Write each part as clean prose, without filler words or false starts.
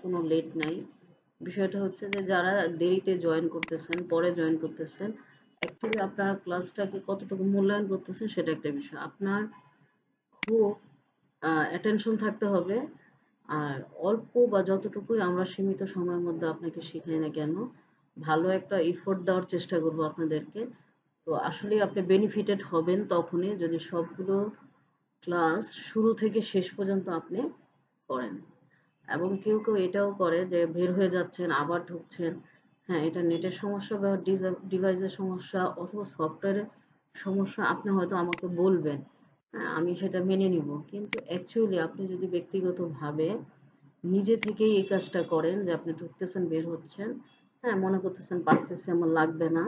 কোনো লেট নাই। বিষয়টা হচ্ছে যে যারা দেরিতে জয়েন করতেছেন, পরে জয়েন করতেছেন, অ্যাকচুয়ালি আপনার ক্লাসটাকে কতটুকু মূল্যায়ন করতেছেন সেটা একটা বিষয়। আপনার খুব অ্যাটেনশন থাকতে হবে। আর অল্প বা যতটুকুই আমরা সীমিত সময়ের মধ্যে আপনাকে শিখাই না কেন, ভালো একটা এফোর্ট দেওয়ার চেষ্টা করব আপনাদেরকে। তো আসলে আপনি বেনিফিটেড হবেন তখনই যদি সবগুলো ক্লাস শুরু থেকে শেষ পর্যন্ত আপনি করেন। এবং কেউ কেউ এটাও করে যে বের হয়ে যাচ্ছেন আবার ঢুকছেন। হ্যাঁ, এটা নেটের সমস্যা বা ডিভাইসের সমস্যা অথবা সফটওয়্যারের সমস্যা, আপনি হয়তো আমাকে বলবেন, হ্যাঁ আমি সেটা মেনে নিব। কিন্তু অ্যাকচুয়ালি আপনি যদি ব্যক্তিগতভাবে নিজে থেকেই এই কাজটা করেন যে আপনি ঢুকতেছেন বের হচ্ছেন, হ্যাঁ মনে করতেছেন পারতেছি আমার লাগবে না,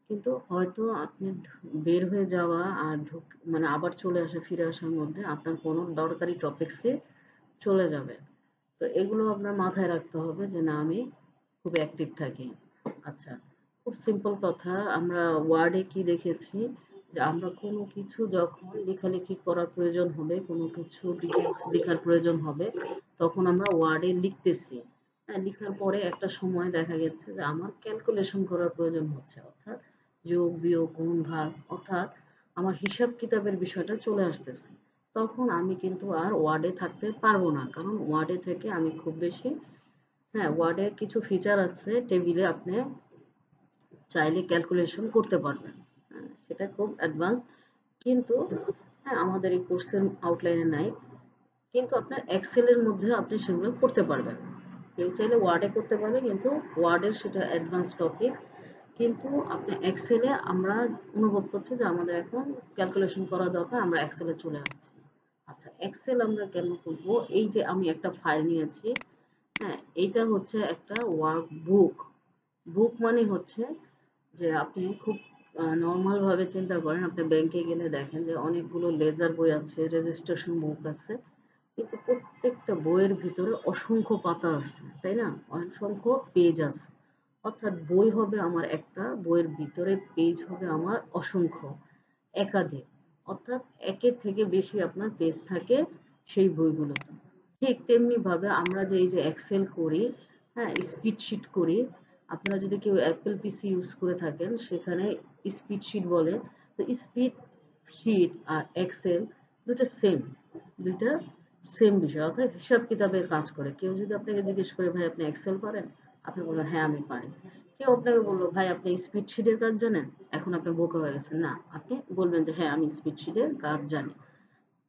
কিন্তু হয়তো আপনি বের হয়ে যাওয়া আর মানে আবার চলে আসা ফিরে আসার মধ্যে আপনার কোনো দরকারি টপিকসে চলে যাবে। তো এগুলো আপনার মাথায় রাখতে হবে যে না আমি খুব অ্যাক্টিভ থাকি। আচ্ছা, খুব সিম্পল কথা, আমরা ওয়ার্ডে কি দেখেছি যে আমরা কোনো কিছু যখন লেখালেখি করার প্রয়োজন হবে, কোনো কিছু ডিটেলস লেখার প্রয়োজন হবে, তখন আমরা ওয়ার্ডে লিখতেছি। হ্যাঁ, লিখার পরে একটা সময় দেখা গেছে যে আমার ক্যালকুলেশন করার প্রয়োজন হচ্ছে, অর্থাৎ যোগ বিয়োগ গুণ ভাগ, অর্থাৎ আমার হিসাব কিতাবের বিষয়টা চলে আসতেছে। তখন আমি কিন্তু আর ওয়ার্ডে থাকতে পারবো না, কারণ ওয়ার্ডে থেকে আমি খুব বেশি, হ্যাঁ ওয়ার্ডে কিছু ফিচার আছে টেবিলে আপনি চাইলে ক্যালকুলেশন করতে পারবেন। হ্যাঁ, সেটা খুব অ্যাডভান্স, কিন্তু হ্যাঁ আমাদের এই কোর্সের আউটলাইনে নাই। কিন্তু আপনার এক্সেলের মধ্যে আপনি সেগুলো করতে পারবেন। কেউ চাইলে ওয়ার্ডে করতে পারবে, কিন্তু ওয়ার্ডের সেটা অ্যাডভান্স টপিক। কিন্তু আপনি এক্সেলে আমরা অনুভব করছি যে আমাদের এখন ক্যালকুলেশন করা দরকার, আমরা এক্সেলে চলে আসছি। আচ্ছা, এক্সেল আমরা কেন করব? এই যে আমি একটা ফাইল নিয়েছি, হ্যাঁ এইটা হচ্ছে একটা ওয়ার্ক বুক। বুক মানে হচ্ছে যে আপনি খুব নর্মাল ভাবে চিন্তা করেন, আপনি ব্যাংকে গেলে দেখেন যে অনেকগুলো লেজার বই আছে, রেজিস্ট্রেশন বুক আছে, কিন্তু প্রত্যেকটা বইয়ের ভিতরে অসংখ্য পাতা আছে, তাই না? অসংখ্য পেজ আছে। অর্থাৎ বই হবে আমার একটা, বইয়ের ভিতরে পেজ হবে আমার অসংখ্য, একাধিক। অর্থাৎ একের থেকে বেশি আপনার পেজ থাকে সেই বইগুলোতে। ঠিক তেমনি ভাবে আমরা যে এই যে এক্সেল করি, হ্যাঁ স্প্রেডশিট করি, আপনারা যদি কেউ অ্যাপল পিসি ইউজ করে থাকেন সেখানে স্প্রেডশিট বলে। তো স্প্রেডশিট আর এক্সেল দুটো সেম, দুইটা সেম বিষয়, অর্থাৎ হিসাব কিতাবের কাজ করে। কেউ যদি আপনাকে জিজ্ঞেস করে ভাই আপনি এক্সেল পারেন, আপনি বলবেন হ্যাঁ আমি পারি। কেউ আপনাকে বললো ভাই আপনি স্প্রেডশিটের কাজ জানেন, এখন আপনি বোকা হয়ে গেছেন, না আপনি বলবেন যে হ্যাঁ আমি স্প্রেডশিটের কাজ জানি।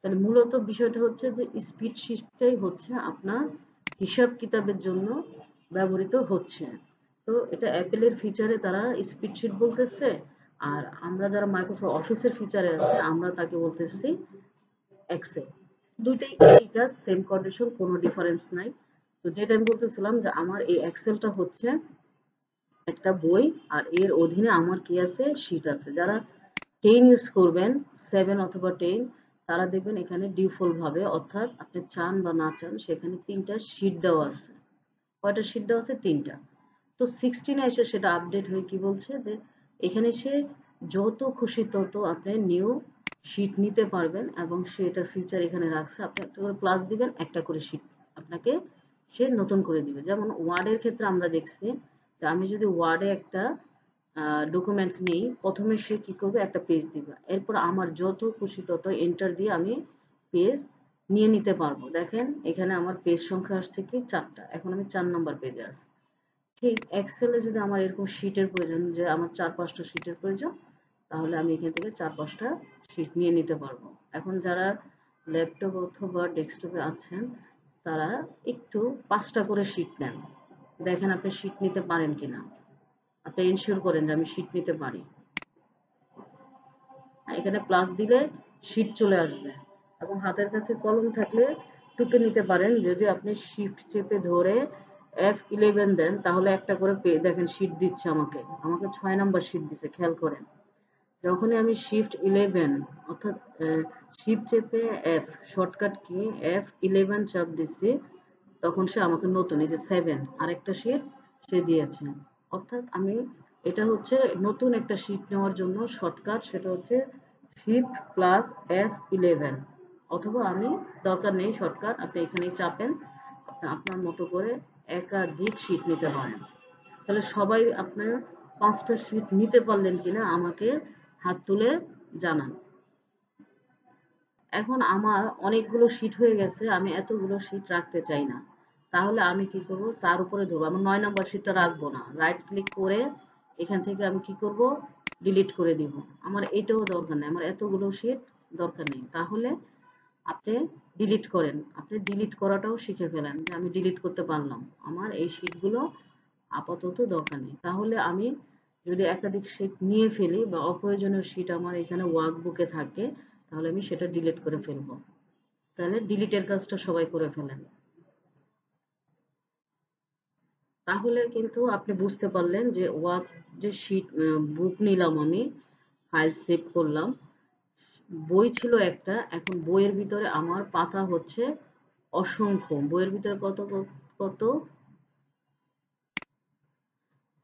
তাহলে মূলত বিষয়টা হচ্ছে যে স্প্রেডশিটটাই হচ্ছে আপনার হিসাব কিতাবের জন্য ব্যবহৃত হচ্ছে। তো এটা অ্যাপেলের ফিচারে তারা স্প্রেডশিট বলতেছে, আর আমরা যারা মাইক্রোসফট অফিসের ফিচারে আছে আমরা তাকে বলতেছি এক্সেল। দুইটাই একই কাজ, সেম কন্ডিশন, কোনো ডিফারেন্স নাই। তো যেটা আমি বলতেছিলাম যে আমার এই এক্সেলটা হচ্ছে একটা বই, আর এর অধীনে আমার কি আছে, শীট আছে। যারা 10 ইউজ করবেন, 7 অথবা 10, তারা দেখবেন এখানে ডিফল্ট ভাবে, অর্থাৎ আপনি চান বা না চান সেখানে 3টা শীট দেওয়া আছে। কয়টা শীট দেওয়া আছে? 3টা। তো 16 এসে সেটা আপডেট হয়ে কি বলছে যে এখানে সে যত খুশি তত আপনি নিউ শীট নিতে পারবেন, এবং সে এটার ফিচার এখানে রাখছে, আপনি একটা করে প্লাস দিবেন, একটা করে শীট আপনাকে সে নতুন করে দিবে। যেমন ওয়ার্ডের ক্ষেত্রে আমরা দেখছি যে আমি যদি ওয়ার্ডে একটা ডকুমেন্ট নেই, প্রথমে সে কি করবে, একটা পেজ দিবে, এরপর আমার যত খুশি তত এন্টার দিয়ে আমি পেজ নিয়ে নিতে পারবো। দেখেন এখানে আমার পেজ সংখ্যা আসছে কি 4টা, এখন আমি 4 নম্বর পেজে আছি। ঠিক এক্সেলে যদি আমার এরকম শীটের প্রয়োজন, যে আমার 4-5টা শীটের প্রয়োজন, তাহলে আমি এখান থেকে 4-5টা শীট নিয়ে নিতে পারবো। এখন যারা ল্যাপটপ অথবা ডেস্কটপে আছেন তারা একটু 5টা করে শীট নেন, দেখেন আপনি শীট নিতে পারেন কিনা, আপনি এনশিওর করেন যে আমি শীট নিতে পারি। এখানে প্লাস দিলে শীট চলে আসবে, এবং হাতের কাছে কলম থাকলে টুকে নিতে পারেন। যদি আপনি শিফট চেপে ধরে F11 দেন তাহলে একটা করে দেখেন শীট দিচ্ছে, আমাকে আমাকে 6 নাম্বার শীট দিচ্ছে, খেয়াল করেন। যখনই আমি শিফট 11 অর্থাৎ শিফট চেপে এফ শর্টকাট কি F11 চাপ দিচ্ছি, তখন সে আমাকে নতুন এই যে 7 আরেকটা শীট সে দিয়েছে। অর্থাৎ আমি এটা হচ্ছে নতুন একটা শীট নেওয়ার জন্য শর্টকাট, সেটা হচ্ছে শিফট প্লাস F11, অথবা আমি দরকার নেই শর্টকাট, আপনি এখানেই চাপেন, আপনি আপনার মতো করে একাধিক শীট নিতে পারেন। তাহলে সবাই আপনার 5টা শীট নিতে পারলেন কিনা আমাকে হাত তুলে জানান। এখন আমার অনেকগুলো শীট হয়ে গেছে, আমি এতগুলো শীট রাখতে চাই না। তাহলে আমি কি করব, তার উপরে ধরবো। আমি 9 নম্বর শীটটা রাখবো না, রাইট ক্লিক করে এখান থেকে আমি কি করব, ডিলিট করে দিব। আমার এটাও দরকার নেই, আমার এতগুলো শীট দরকার নেই। তাহলে আপনি ডিলিট করেন, আপনি ডিলিট করাটাও শিখে ফেলেন যে আমি ডিলিট করতে পারলাম, আমার এই শীটগুলো আপাতত দরকার নেই। তাহলে আমি যদি একাধিক শীট নিয়ে ফেলি বা অপ্রয়োজনীয় শীট আমার এখানে ওয়ার্কবুকে থাকে, তাহলে আমি সেটা ডিলিট করে ফেলবো। তাহলে ডিলিটের কাজটা সবাই করে ফেলেন। তাহলে কিন্তু আপনি বুঝতে পারলেন যে যে শীট বুক নিলাম, আমি ফাইল সেভ করলাম, বই ছিল একটা, এখন বইয়ের ভিতরে আমার পাতা হচ্ছে অসংখ্য। বইয়ের ভিতরে কত কত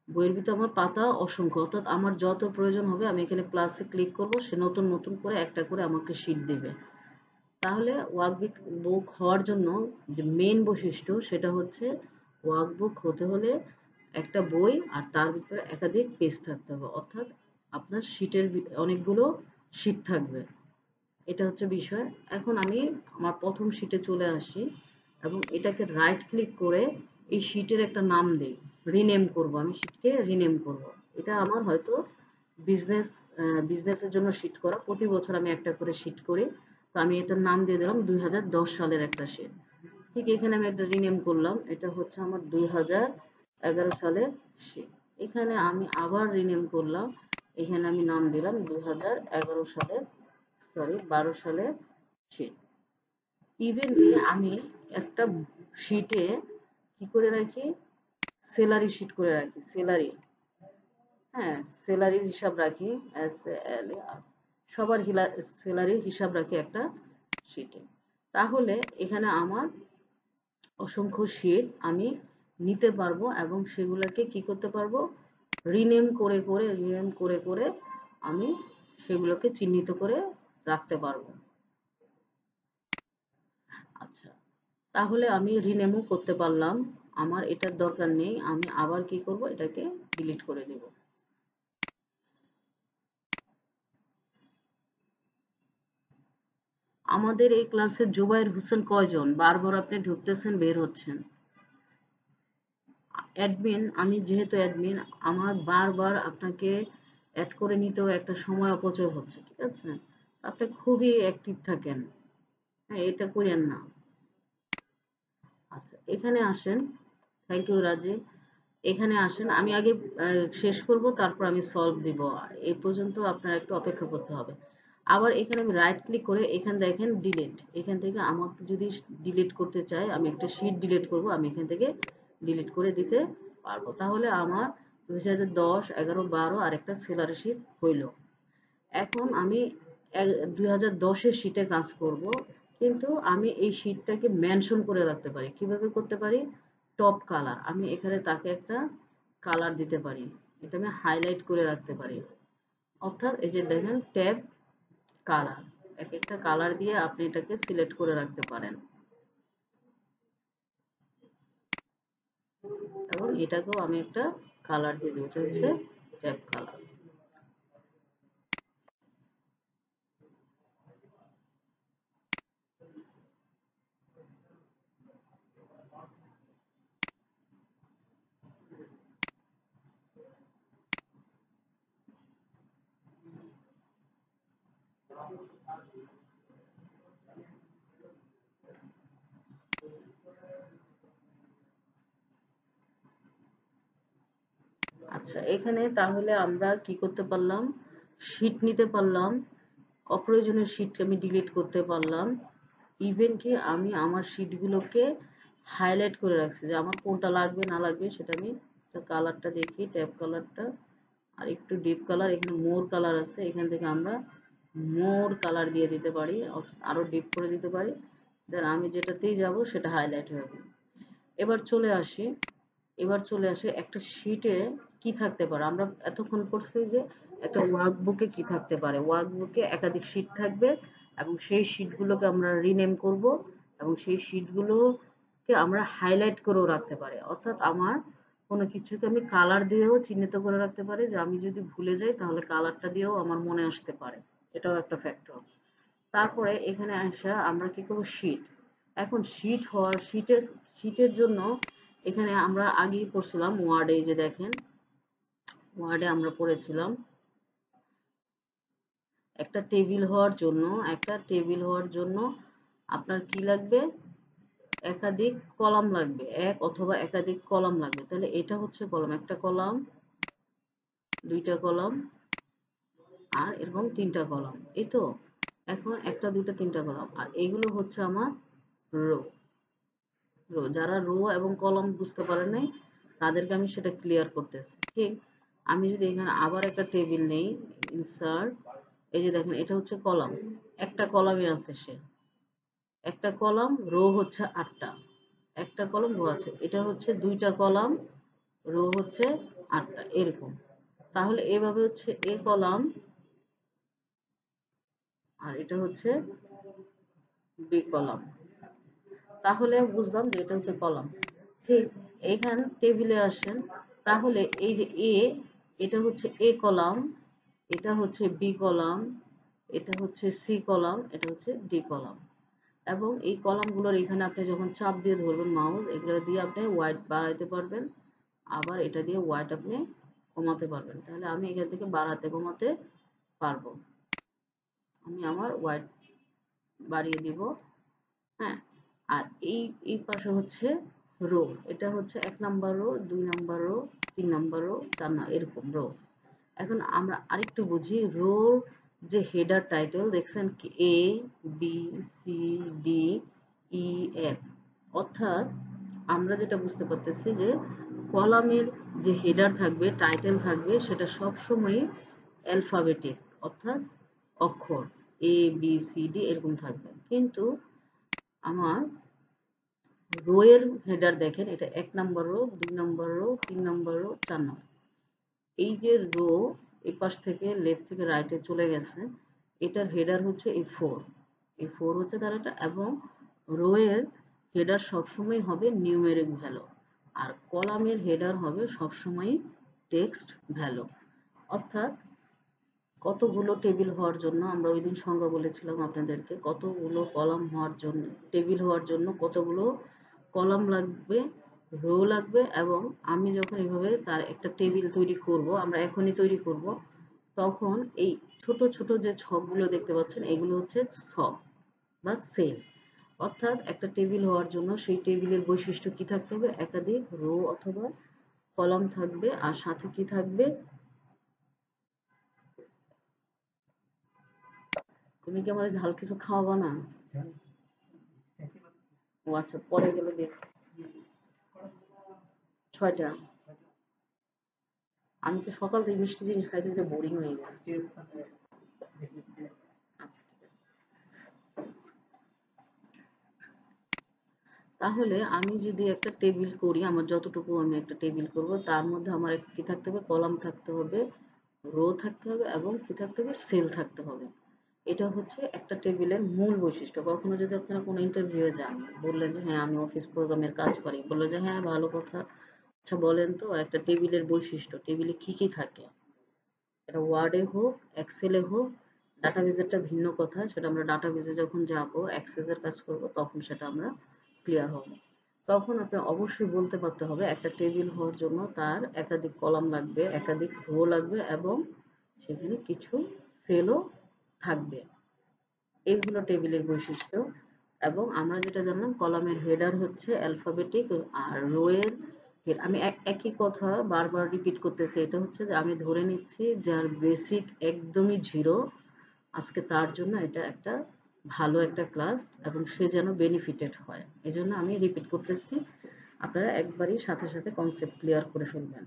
বইয়ের ভিতরে আমার পাতা অসংখ্য, অর্থাৎ আমার যত প্রয়োজন হবে আমি এখানে প্লাসে ক্লিক করব, সে নতুন নতুন করে একটা করে আমাকে শীট দিবে। তাহলে ওয়ার্কবুক হওয়ার জন্য যে মেন বৈশিষ্ট্য সেটা হচ্ছে, ওয়ার্কবুক হতে হলে একটা বই আর তার ভিতরে একাধিক পেজ থাকতে হবে, অর্থাৎ আপনার শীটের অনেকগুলো শীট থাকবে। এটা হচ্ছে বিষয়। এখন আমি আমার প্রথম শীটে চলে আসি এবং এটাকে রাইট ক্লিক করে এই শীটের একটা নাম দেই, রিনেম করব। আমি শীটকে রিনেম করব। এটা আমার হয়তো বিজনেস বিজনেসের জন্য শীট করা, প্রতি বছর আমি একটা করে শীট করি। তো আমি এটার নাম দিয়ে দিলাম 2010 সালের একটা শীট। ঠিক এখানে আমি একটা রিনেম করলাম, এটা হচ্ছে আমার 2011 সালের শীট। এখানে আমি আবার রিনেম করলাম, এখানে আমি নাম দিলাম 2011 সালের, সরি 12 সালের শীট। ইভেন আমি একটা শীটে কি করে রাখি, স্যালারি শীট করে রাখি, স্যালারি, হ্যাঁ স্যালারির হিসাব রাখি, সবার স্যালারির হিসাব রাখি একটা শীটে। তাহলে এখানে আমার অসংখ্য শীট আমি নিতে পারবো এবং সেগুলোকে কি করতে পারবো, রিনেম করে করে আমি সেগুলোকে চিহ্নিত করে রাখতে পারবো। আচ্ছা, তাহলে আমি রিনেমও করতে পারলাম, আমার এটার দরকার নেই, আমি আবার কি করব, এটাকে ডিলিট করে দেব। আমাদের এই ক্লাসে জুবাইর হোসেন কয়জন? বারবার আপনি ঢুকতেছেন বের হচ্ছেন। অ্যাডমিন, আমি যেহেতু অ্যাডমিন, আমার বারবার আপনাকে অ্যাড করে নিতেও একটা সময় অপচয় হচ্ছে, ঠিক আছে? আপনি খুবই অ্যাক্টিভ থাকেন, হ্যাঁ এটা করেন না। আচ্ছা এখানে আসেন, থ্যাংক ইউ রাজীব। এখানে আসেন, আমি আগে শেষ করব, তারপর আমি সলভ দিব। এই পর্যন্ত আপনার একটু অপেক্ষা করতে হবে। আবার এখানে আমি রাইট ক্লিক করে এখানে দেখেন ডিলিট, এখান থেকে আমাকে যদি ডিলিট করতে চাই, আমি একটা শীট ডিলিট করব, আমি এখান থেকে ডিলিট করে দিতে পারবো। তাহলে আমার 2010, 11, 12 আর একটা স্যালারি শীট হইল। এখন আমি 2010-এর শীটে কাজ করব, কিন্তু আমি এই শীটটাকে মেনশন করে রাখতে পারি। কিভাবে করতে পারি, টপ কালার, আমি এখানে তাকে একটা কালার দিতে পারি, এটা আমি হাইলাইট করে রাখতে পারি। অর্থাৎ এই যে দেখেন ট্যাব কালার, এক একটা কালার দিয়ে আপনি এটাকে সিলেক্ট করে রাখতে পারেন এবং এটাকেও আমি একটা কালার দিয়ে দেবো, এটা হচ্ছে ট্যাব কালার। আচ্ছা এখানে তাহলে আমরা কি করতে পারলাম, শীট নিতে পারলাম, অপ্রয়োজনীয় শীট আমি ডিলিট করতে পারলাম। ইভেন কি আমি আমার শীটগুলোকে হাইলাইট করে রাখছি, যে আমার কোনটা লাগবে না লাগবে সেটা আমি কালারটা দেখি, ট্যাব কালারটা আর একটু ডিপ কালার, এখানে মোর কালার আছে, এখান থেকে আমরা মোর কালার দিয়ে দিতে পারি, আরো ডিপ করে দিতে পারি। দেন আমি যেটাতেই যাব সেটা হাইলাইট হয়ে যাবে। এবার চলে আসি, একটা শীটে কি থাকতে পারে, আমরা এতক্ষণ পড়ছি যে একটা ওয়ার্কবুকে কি থাকতে পারে, ওয়ার্কবুকে একাধিক শীট থাকবে এবং সেই শীটগুলোকে আমরা রিনেম করব এবং সেই শীটগুলোকে কে আমরা হাইলাইট করেও রাখতে পারি, অর্থাৎ আমার কোনো কিছুকে আমি কালার দিয়েও চিহ্নিত করে রাখতে পারি, যে আমি যদি ভুলে যাই তাহলে কালারটা দিয়েও আমার মনে আসতে পারে, এটাও একটা ফ্যাক্টর। তারপরে এখানে আসা আমরা কি করব, শীট। এখন শীটের জন্য এখানে আমরা আগেই পড়ছিলাম ওয়ার্ডে, যে দেখেন ওয়ার্ডে আমরা পড়েছিলাম একটা টেবিল হওয়ার জন্য আপনার কি লাগবে, একাধিক কলাম লাগবে, এক অথবা একাধিক কলাম লাগবে। তাহলে এটা হচ্ছে কলাম, একটা কলাম, দুইটা কলাম, আর এরকম তিনটা কলাম, এই তো। এখন একটা দুইটা তিনটা কলাম, আর এগুলো হচ্ছে আমার রো। যারা রো এবং কলাম বুঝতে পারে নাই তাদেরকে আমি সেটা ক্লিয়ার করতেছি। ঠিক, আমি যদি এখানে আবার একটা টেবিল নেই, ইনসার্ট, এই যে দেখেন এটা হচ্ছে কলাম, একটা কলামে আছে সে, একটা কলাম, রো হচ্ছে 8টা, একটা কলাম রো আছে, এটা হচ্ছে দুইটা কলাম, রো হচ্ছে 8টা, এরকম। তাহলে এভাবে হচ্ছে এ কলাম, আর এটা হচ্ছে বি কলাম, তাহলে বুঝলাম যে এটা হচ্ছে কলাম। ঠিক, এইখান টেবিলে আসেন, তাহলে এই যে এ, এটা হচ্ছে এ কলাম, এটা হচ্ছে বি কলাম, এটা হচ্ছে সি কলাম, এটা হচ্ছে ডি কলাম। এবং এই কলামগুলোর এখানে আপনি যখন চাপ দিয়ে ধরবেন মাউস, এগুলো দিয়ে আপনি ওয়াইড বাড়াইতে পারবেন, আবার এটা দিয়ে ওয়াইড আপনি কমাতে পারবেন। তাহলে আমি এখান থেকে বাড়াতে কমাতে পারবো, আমি আমার ওয়াইড বাড়িয়ে দিব। হ্যাঁ, আর এই পাশে হচ্ছে রো, এটা হচ্ছে 1 number rho, 2 number rho, 3 number rho, 4 না, এরকম রো। এখন আমরা আরেকটু বুঝি, রো যে হেডার টাইটেল দেখছেন কি, A B C D E F, অর্থাৎ আমরা যেটা বুঝতে পারতেছি যে কলামের যে হেডার থাকবে, টাইটেল থাকবে, সেটা সব সময় অ্যালফাবেটিক, অর্থাৎ অক্ষর এ বি সি ডি এরকম থাকবে। কিন্তু আমার রো এর হেডার দেখেন, এটা 1 number rho, 2 number rho, 3 number rho, 4 number. এই যে রো এই পাশ থেকে লেফট থেকে রাইটে চলে গেছে, এটার হেডার হচ্ছে এই 4, এই 4 হচ্ছে তার এটা। এবং রো এর হেডার সবসময় হবে নিউমেরিক ভ্যালু, আর কলামের হেডার হবে সবসময় টেক্সট ভ্যালু। অর্থাৎ কতগুলো টেবিল হওয়ার জন্য, আমরা ওই দিন সংজ্ঞা বলেছিলাম আপনাদেরকে, কতগুলো কলাম হওয়ার জন্য, টেবিল হওয়ার জন্য কতগুলো কলাম লাগবে, রো লাগবে। এবং আমি যখন এইভাবে তার একটা টেবিল তৈরি করব, আমরা এখনই তৈরি করব, তখন এই ছোট ছোট যে ছকগুলো দেখতে পাচ্ছেন, এগুলো হচ্ছে ছক বা সেল। অর্থাৎ একটা টেবিল হওয়ার জন্য সেই টেবিলের বৈশিষ্ট্য কি থাকতে হবে, একাধিক রো অথবা কলাম থাকবে, আর সাথে কি থাকবে, তুমি কি আমার ঝাল কিছু খাওয়াবা না? ও আচ্ছা, পরে গেলে দেখ। 6টা। আমি তো সকাল থেকে মিষ্টি জিনিস খাইতে খাইতে বোরিং হয়ে গেছি। আচ্ছা, ঠিক আছে। তাহলে আমি যদি একটা টেবিল করি, আমার যতটুকু আমি একটা টেবিল করব, তার মধ্যে আমার কি থাকতে হবে, কলাম থাকতে হবে, রো থাকতে হবে, এবং কি থাকতে হবে, সেল থাকতে হবে। এটা হচ্ছে একটা টেবিলের মূল বৈশিষ্ট্য। কখনো যদি আপনারা কোনো ইন্টারভিউয়ে যান, বললেন যে হ্যাঁ আমি অফিস প্রোগ্রামের কাজ পারি, বললো যে হ্যাঁ ভালো কথা, আচ্ছা বলেন তো একটা টেবিলের বৈশিষ্ট্য, টেবিলে কি কি থাকে। এটা ওয়ার্ডে হোক, এক্সেলে হোক, ডাটাবেজেরটা ভিন্ন কথা, সেটা আমরা ডাটাবেজে যখন যাব, অ্যাক্সেসের কাজ করব, তখন সেটা আমরা ক্লিয়ার হব। তখন আপনি অবশ্যই বলতে পারতে হবে একটা টেবিল হওয়ার জন্য তার একাধিক কলাম লাগবে, একাধিক রো লাগবে, এবং সেখানে কিছু সেলও থাকবে। এগুলো টেবিলের বৈশিষ্ট্য। এবং আমরা যেটা জানলাম, কলামের হেডার হচ্ছে অ্যালফাবেটিক, আর রো এর আমি একই কথা বারবার রিপিট করতেছি, এটা হচ্ছে যে আমি ধরে নিচ্ছি যার বেসিক একদমই জিরো, আজকে তার জন্য এটা একটা ভালো একটা ক্লাস, এবং সে যেন বেনিফিটেড হয়, এই জন্য আমি রিপিট করতেছি। আপনারা একবারই সাথে সাথে কনসেপ্ট ক্লিয়ার করে ফেলবেন।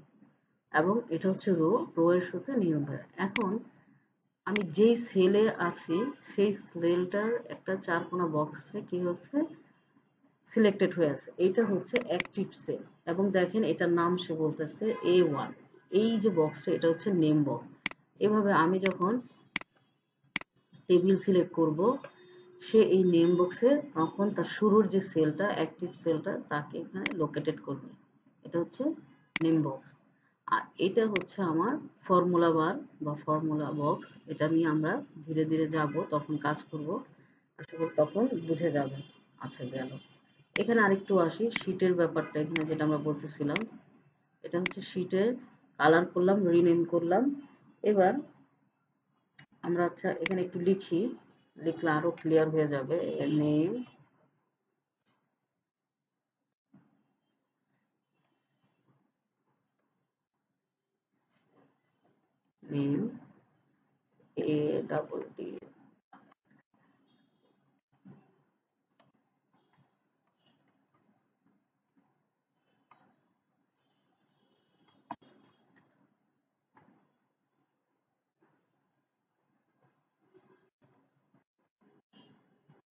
এবং এটা হচ্ছে রো এর সাথে নিয়ম। এখন আমি যেই সেলে আছি, সেই সেলটার একটা 4 কোণা বক্সে কি হচ্ছে, সিলেক্টেড হয়ে আছে, এইটা হচ্ছে অ্যাক্টিভ সেল। এবং দেখেন এটার নাম সে বলতেছে A1, এই যে বক্সটা এটা হচ্ছে নেম বক্স। এভাবে আমি যখন টেবিল সিলেক্ট করব, সে এই নেম বক্সে তখন তার শুরুর যে সেলটা, অ্যাক্টিভ সেলটা, তাকে এখানে লোকেটেড করবে। এটা হচ্ছে নেম বক্স। আর এটা হচ্ছে আমার ফর্মুলা বার বা ফর্মুলা বক্স। এটা নিয়ে আমরা ধীরে ধীরে যাব, তখন কাজ করব, আশা করি তখন বুঝে যাবে। আচ্ছা, গেল। এখানে আরেকটু আসি শীটের ব্যাপারটা, এখানে যেটা আমরা বলতেছিলাম। এটা হচ্ছে শীটের কালার করলাম, রিনেম করলাম। এবার আমরা আচ্ছা এখানে একটু লিখি, লিখলে আরো ক্লিয়ার হয়ে যাবে। নেম, নেম, এ ডাবল ডি।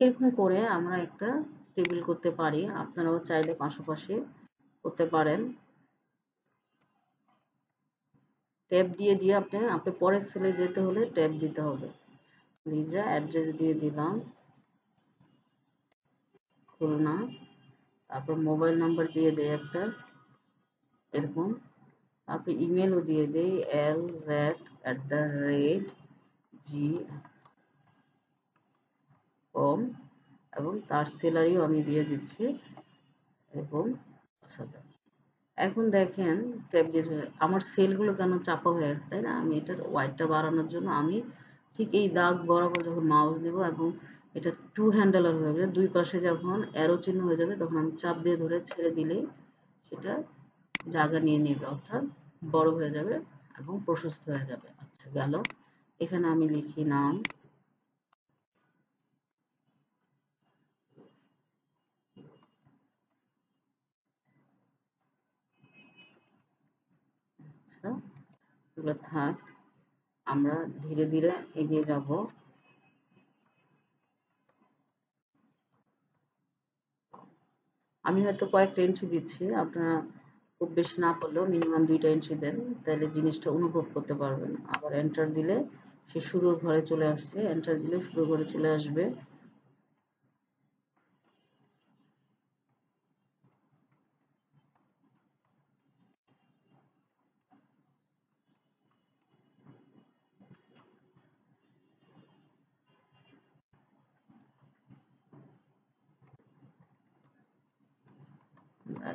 এরকম করে আমরা একটা টেবিল করতে পারি। আপনারাও চাইলে পাশাপাশি করতে পারেন। ট্যাব দিয়ে দিয়ে আপনি পরের সেলে যেতে হলে ট্যাব দিতে হবে। লিজা অ্যাড্রেস দিয়ে দিলাম, খুলনা। তারপর মোবাইল নাম্বার দিয়ে দেই একটা, এরকম। তারপর ইমেলও দিয়ে দেই lz@gcom, এবং তার স্যালারিও আমি দিয়ে দিচ্ছি, এবং 10,000। এখন দেখেন ট্যাব দিয়ে আমার সেলগুলো কেন চাপা হয়ে গেছে, তাই না? আমি এটার ওয়াইডটা বাড়ানোর জন্য আমি ঠিক এই দাগ বরাবর যখন মাউস দিব এবং এটা টু হ্যান্ডেলার হয়ে যাবে, দুই পাশে যখন অ্যারো চিহ্ন হয়ে যাবে, তখন আমি চাপ দিয়ে ধরে ছেড়ে দিলেই সেটা জায়গা নিয়ে নেবে, অর্থাৎ বড় হয়ে যাবে এবং প্রশস্ত হয়ে যাবে। আচ্ছা, গেল। এখানে আমি লিখি নাম, আচ্ছা এগুলো থাক, আমরা ধীরে ধীরে এগিয়ে যাব। আমি হয়তো কয়েকটা এন্ট্রি দিচ্ছি, আপনারা খুব বেশি না পারলেও মিনিমাম 2টা এন্ট্রি দেন, তাহলে জিনিসটা অনুভব করতে পারবেন। আবার এন্টার দিলে সে শুরুর ঘরে চলে আসছে, এন্টার দিলে শুরুর ঘরে চলে আসবে।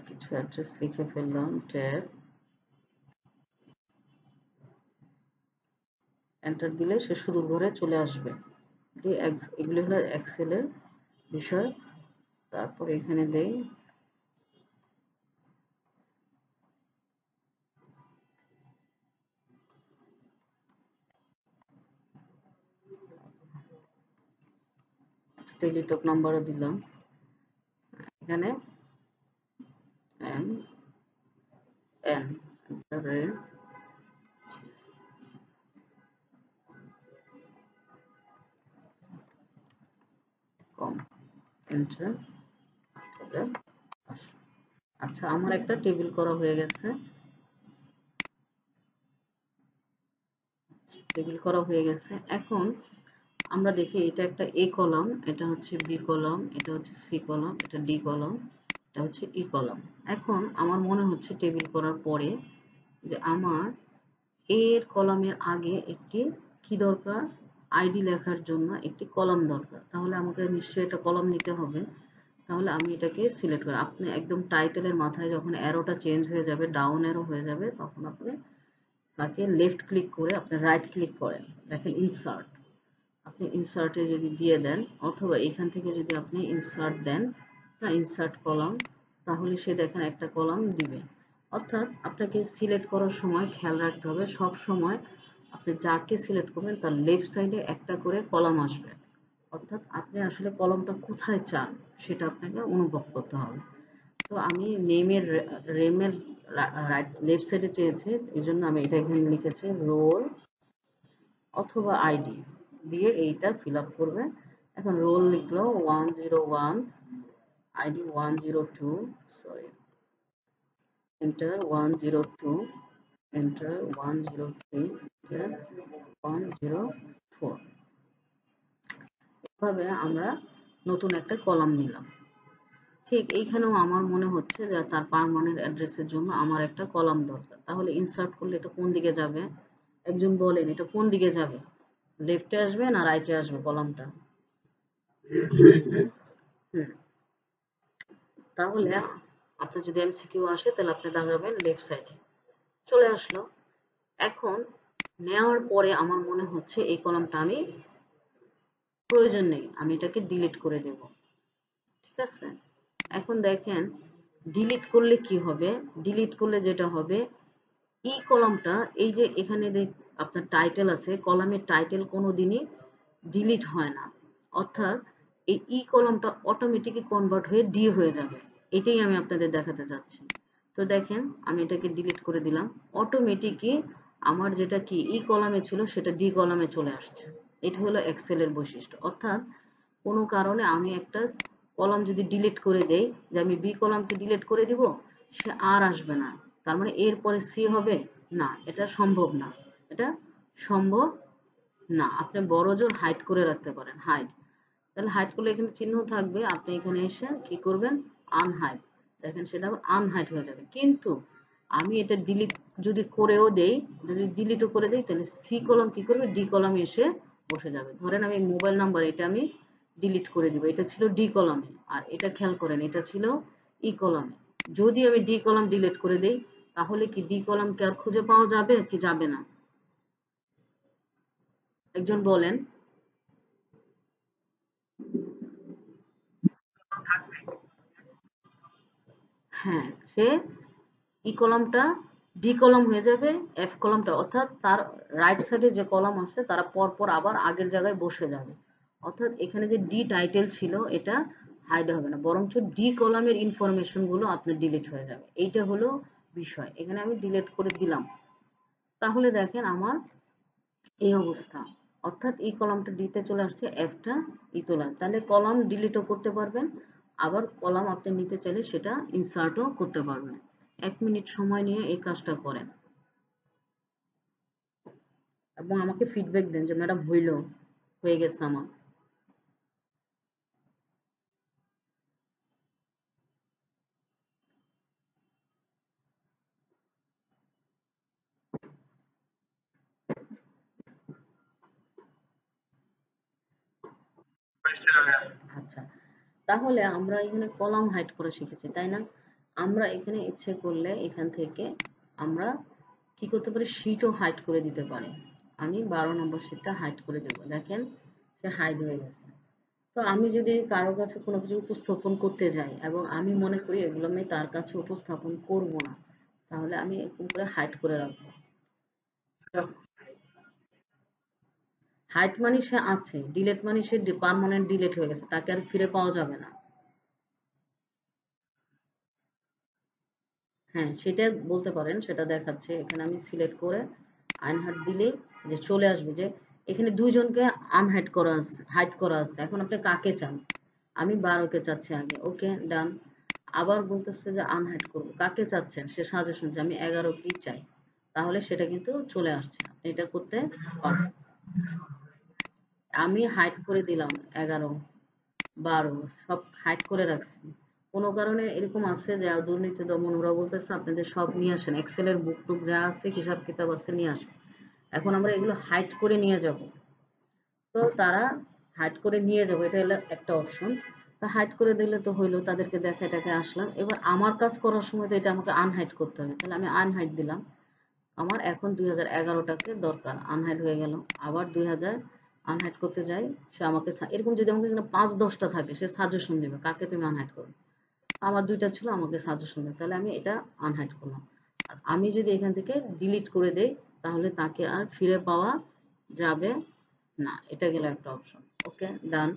কিছু অ্যাড্রেস লিখে ফেললাম, ট্যাব। এন্টার দিলে সে শুরুর ঘরে চলে আসবে। এগুলি হলো এক্সেলের বিষয়। তারপর এখানে দেই টেলিটক নাম্বারও দিলাম এখানে, এম এন কম, এন্টার। আচ্ছা, আমার একটা টেবিল করা হয়ে গেছে, টেবিল করা হয়ে গেছে। এখন আমরা দেখি এটা একটা এ কলাম, এটা হচ্ছে বি কলাম, এটা হচ্ছে সি কলাম, এটা ডি কলাম, এটা হচ্ছে ই কলাম। এখন আমার মনে হচ্ছে টেবিল করার পরে যে আমার এর কলামের আগে একটি কি দরকার, আইডি লেখার জন্য একটি কলাম দরকার। তাহলে আমাকে নিশ্চয়ই একটা কলাম নিতে হবে। তাহলে আমি এটাকে সিলেক্ট করি। আপনি একদম টাইটেলের মাথায় যখন অ্যারোটা চেঞ্জ হয়ে যাবে, ডাউন অ্যারো হয়ে যাবে, তখন আপনি তাকে লেফট ক্লিক করে আপনি রাইট ক্লিক করেন, দেখেন ইনসার্ট। আপনি ইনসার্টে যদি দিয়ে দেন, অথবা এখান থেকে যদি আপনি ইনসার্ট দেন, না ইনসার্ট কলাম, তাহলে সে দেখেন একটা কলাম দিবে। অর্থাৎ আপনাকে সিলেক্ট করার সময় খেয়াল রাখতে হবে, সব সময় আপনি যাকে সিলেক্ট করবেন তার লেফট সাইডে একটা করে কলাম আসবে। অর্থাৎ আপনি আসলে কলমটা কোথায় চান সেটা আপনাকে অনুভব করতে হবে। তো আমি নেমের রেমের রাইট লেফট সাইডে চেয়েছি, এই জন্য আমি এটা এখানে লিখেছি রোল অথবা আইডি দিয়ে এইটা ফিল আপ করবে। এখন রোল লিখলো 101, ID 102, sorry, enter 102, enter 103, enter 104। ভাবে আমরা নতুন একটা কলাম নিলাম। ঠিক এইখানেও আমার মনে হচ্ছে যে তার পার্মানেন্ট অ্যাড্রেসের জন্য আমার একটা কলাম দরকার। তাহলে ইনসার্ট করলে এটা কোন দিকে যাবে? একজন বলেন এটা কোন দিকে যাবে? লেফটে আসবে না রাইটে আসবে কলামটা? হুম, তাহলে আপনার যদি এমসিকিউ আসে তাহলে আপনি দাগাবেন লেফট সাইডে। চলে আসলো। এখন নেওয়ার পরে আমার মনে হচ্ছে এই কলামটা আমি প্রয়োজন নেই, আমি এটাকে ডিলিট করে দেব। ঠিক আছে? এখন দেখেন ডিলিট করলে কি হবে? ডিলিট করলে যেটা হবে, ই কলামটা এই যে এখানে আপনার টাইটেল আছে, কলামের টাইটেল কোনোদিনই ডিলিট হয় না। অর্থাৎ এই ই কলামটা অটোমেটিকই কনভার্ট হয়ে ডি হয়ে যাবে। এটাই আমি আপনাদের দেখাতে চাচ্ছি। তো দেখেন আমি এটাকে ডিলিট করে দিলাম। অটোমেটিকই আমার যেটা কি ই কলামে ছিল সেটা ডি কলামে চলে আসছে। এটা হলো এক্সেলের বৈশিষ্ট্য। অর্থাৎ কোনো কারণে আমি একটা কলাম যদি ডিলিট করে দেই, যে আমি বি কলামকে ডিলিট করে দিব, সে আর আসবে না। তার মানে এরপরে সি হবে না, এটা সম্ভব না। এটা সম্ভব না। আপনি বড় জোর হাইড করে রাখতে পারেন, হাইড। তাহলে হাইড করলে এখানে চিহ্ন থাকবে, আপনি এখানে এসে কি করবেন? আনহাইড। দেখেন সেটা আনহাইড হয়ে যাবে। কিন্তু আমি এটা ডিলিট যদি করেও দেই, যদি ডিলিটও করে দেই, তাহলে সি কলাম কি করবে? ডি কলামে এসে বসে যাবে। ধরেন আমি মোবাইল নাম্বার এটা আমি ডিলিট করে দিব, এটা ছিল ডি কলামে, আর এটা খেয়াল করেন এটা ছিল ই কলামে। যদি আমি ডি কলাম ডিলিট করে দেই, তাহলে কি ডি কলামকে আর খুঁজে পাওয়া যাবে কি যাবে না? একজন বলেন। হ্যাঁ, সে ই কলামটা ডি কলাম হয়ে যাবে, এফ কলামটা অর্থাৎ তার রাইট সাইডে যে কলাম আছে তারা পরপর আবার আগের জায়গায় বসে যাবে। অর্থাৎ এখানে যে ডি টাইটেল ছিল এটা হাইড হবে না, বরঞ্চ ডি কলামের ইনফরমেশন গুলো আপনার ডিলিট হয়ে যাবে। এইটা হলো বিষয়। এখানে আমি ডিলিট করে দিলাম। তাহলে দেখেন আমার এই অবস্থা। অর্থাৎ এই কলামটা ডিতে চলে আসছে, এফটা ই তোলা। তাহলে কলাম ডিলিটও করতে পারবেন, আবার কলাম আপনি নিতে চাইলে সেটা ইনসার্টও করতে পারবেন। 1 মিনিট সময় নিয়ে এই কাজটা করেন এবং আমাকে ফিডব্যাক দেন যে ম্যাডাম হয়ে গেছে আমার। আচ্ছা, তাহলে আমরা এখানে কলাম হাইড করা শিখেছি তাই না? আমরা এখানে ইচ্ছে করলে এখান থেকে আমরা কি করতে পারি? শীটও হাইড করে দিতে পারি। আমি 12 নম্বর শীটটা হাইড করে দেবো। দেখেন সে হাইড হয়ে গেছে। তো আমি যদি কারো কাছে কোনো কিছু উপস্থাপন করতে যাই এবং আমি মনে করি এগুলো আমি তার কাছে উপস্থাপন করব না, তাহলে আমি এরকম করে হাইড করে রাখবো। হাইড মানে সে আছে, ডিলেট মানে সে পার্মানেন্ট ডিলেট হয়ে গেছে, তাকে আর ফিরে পাওয়া যাবে না। হ্যাঁ, সেটা বলতে পারেন, সেটা দেখাচ্ছে এখানে। আমি সিলেক্ট করে আনহাইড দিলেই যে চলে আসবে যে এখানে দুইজনকে আনহাইড করা আছে, হাইড করা আছে। এখন আপনি কাকে চান? আমি 12কে চাচ্ছি আগে, ওকে ডান। আবার বলতেছে যে আনহাইড করবো, কাকে চাচ্ছেন? সে সাজেশন যে আমি 11কেই চাই, তাহলে সেটা কিন্তু চলে আসছে। আপনি এটা করতে পারেন। আমি হাইড করে দিলাম 11, 12 সব হাইড করে রাখছি। কোনো কারণে এরকম আছে যে দুর্নীতি দমন ওরা বলতেছে আপনাদের সব নিয়ে আসেন, এক্সেলের বুক টুক যা আছে হিসাব কিতাব আছে নিয়ে আসেন। এখন আমরা এগুলো হাইড করে নিয়ে যাব। তো তারা হাইড করে নিয়ে যাবো, এটা হলো একটা অপশন। তা হাইড করে দিলে তো হইলো, তাদেরকে দেখা এটাকে আসলাম। এবার আমার কাজ করার সময় তো এটা আমাকে আনহাইড করতে হবে, তাহলে আমি আনহাইড দিলাম। আমার এখন 2011টাকে দরকার, আনহাইড হয়ে গেল। আবার 2000 আনহাইড করতে যাই, সে আমাকে এরকম যদি আমাকে এখানে 5-10টা থাকে সে সাজেশন দেবে কাকে তুমি আনহাইড করবে। আমার 2টা ছিল, আমাকে সাজেশন দেবে, তাহলে আমি এটা আনহাইড করলাম। আর আমি যদি এখান থেকে ডিলিট করে দেই, তাহলে তাকে আর ফিরে পাওয়া যাবে না। এটা গেল একটা অপশন। ওকে ডান।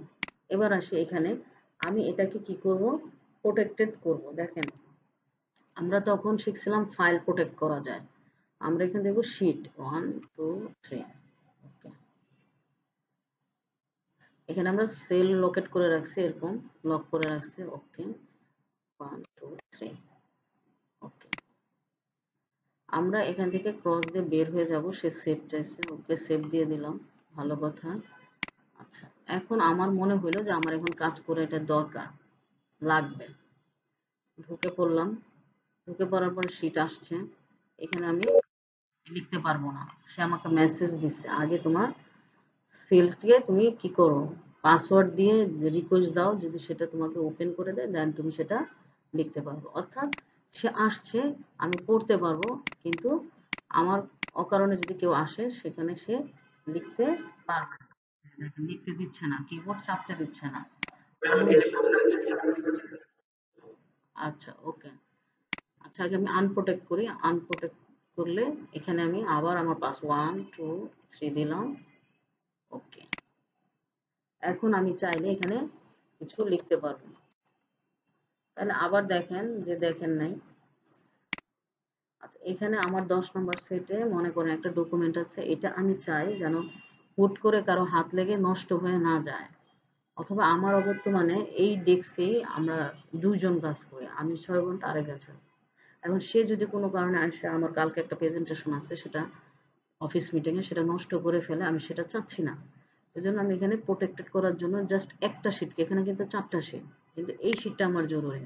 এবার আসি এখানে আমি এটাকে কি করব? প্রোটেক্টেড করব। দেখেন আমরা তখন শিখছিলাম ফাইল প্রোটেক্ট করা যায়। আমরা এখানে দেখব শীট 1 2 3। ওকে, এখানে আমরা সেল লোকেট করে রাখছি, এরকম লক করে রাখছি। ওকে 1 2 3। ওকে, আমরা এখান থেকে ক্রস দিয়ে বের হয়ে যাব। সে সেভ চাইছে, ওকে সেভ দিয়ে দিলাম, ভালো কথা। আচ্ছা, এখন আমার মনে হলো যে আমার এখন কাজ করে এটা দরকার লাগবে, ঢুকে পড়লাম। ঢুকে পড়ার পরে শীট আসছে, এখানে আমি লিখতে পারবো না। সে আমাকে মেসেজ দিচ্ছে, আগে তোমার ফিল্ডকে তুমি কি করো, পাসওয়ার্ড দিয়ে রিকোয়েস্ট দাও, যদি সেটা তোমাকে ওপেন করে দেয় দেন তুমি সেটা লিখতে পারবো। অর্থাৎ সে আসছে, আমি পড়তে পারবো, কিন্তু আমার অকারণে যদি কেউ আসে সেখানে সে লিখতে পারবে না, লিখতে দিচ্ছে না, কিবোর্ড চাপতে দিচ্ছে না। আচ্ছা, ওকে। আচ্ছা, আগে আমি আনপ্রোটেক্ট করি। আনপ্রোটেক্ট করলে এখানে আমি আবার আমার পাস 1 2 3 দিলাম। ওকে, এখন আমি চাইলে এখানে কিছু লিখতে পারবো। তাহলে আবার দেখেন যে দেখেন নাই। আচ্ছা, এখানে আমার 10 নম্বর সেটে মনে করেন একটা ডকুমেন্ট আছে, এটা আমি চাই যেন হুট করে কারো হাত লেগে নষ্ট হয়ে না যায়। অথবা আমার অবর্তমানে এই ডেস্কেই আমরা দুজন কাজ করি, আমি 6 ঘন্টা আরেকজন 6। এখন সে যদি কোনো কারণে আসে, আমার কালকে একটা প্রেজেন্টেশন আছে, সেটা অফিস মিটিংয়ে সেটা নষ্ট করে ফেলে, আমি সেটা চাচ্ছি না। এজন্য আমি এখানে প্রোটেক্টেড করার জন্য জাস্ট একটা শীটকে, এখানে কিন্তু 4টা শীট, কিন্তু এই শীটটা আমার জরুরি।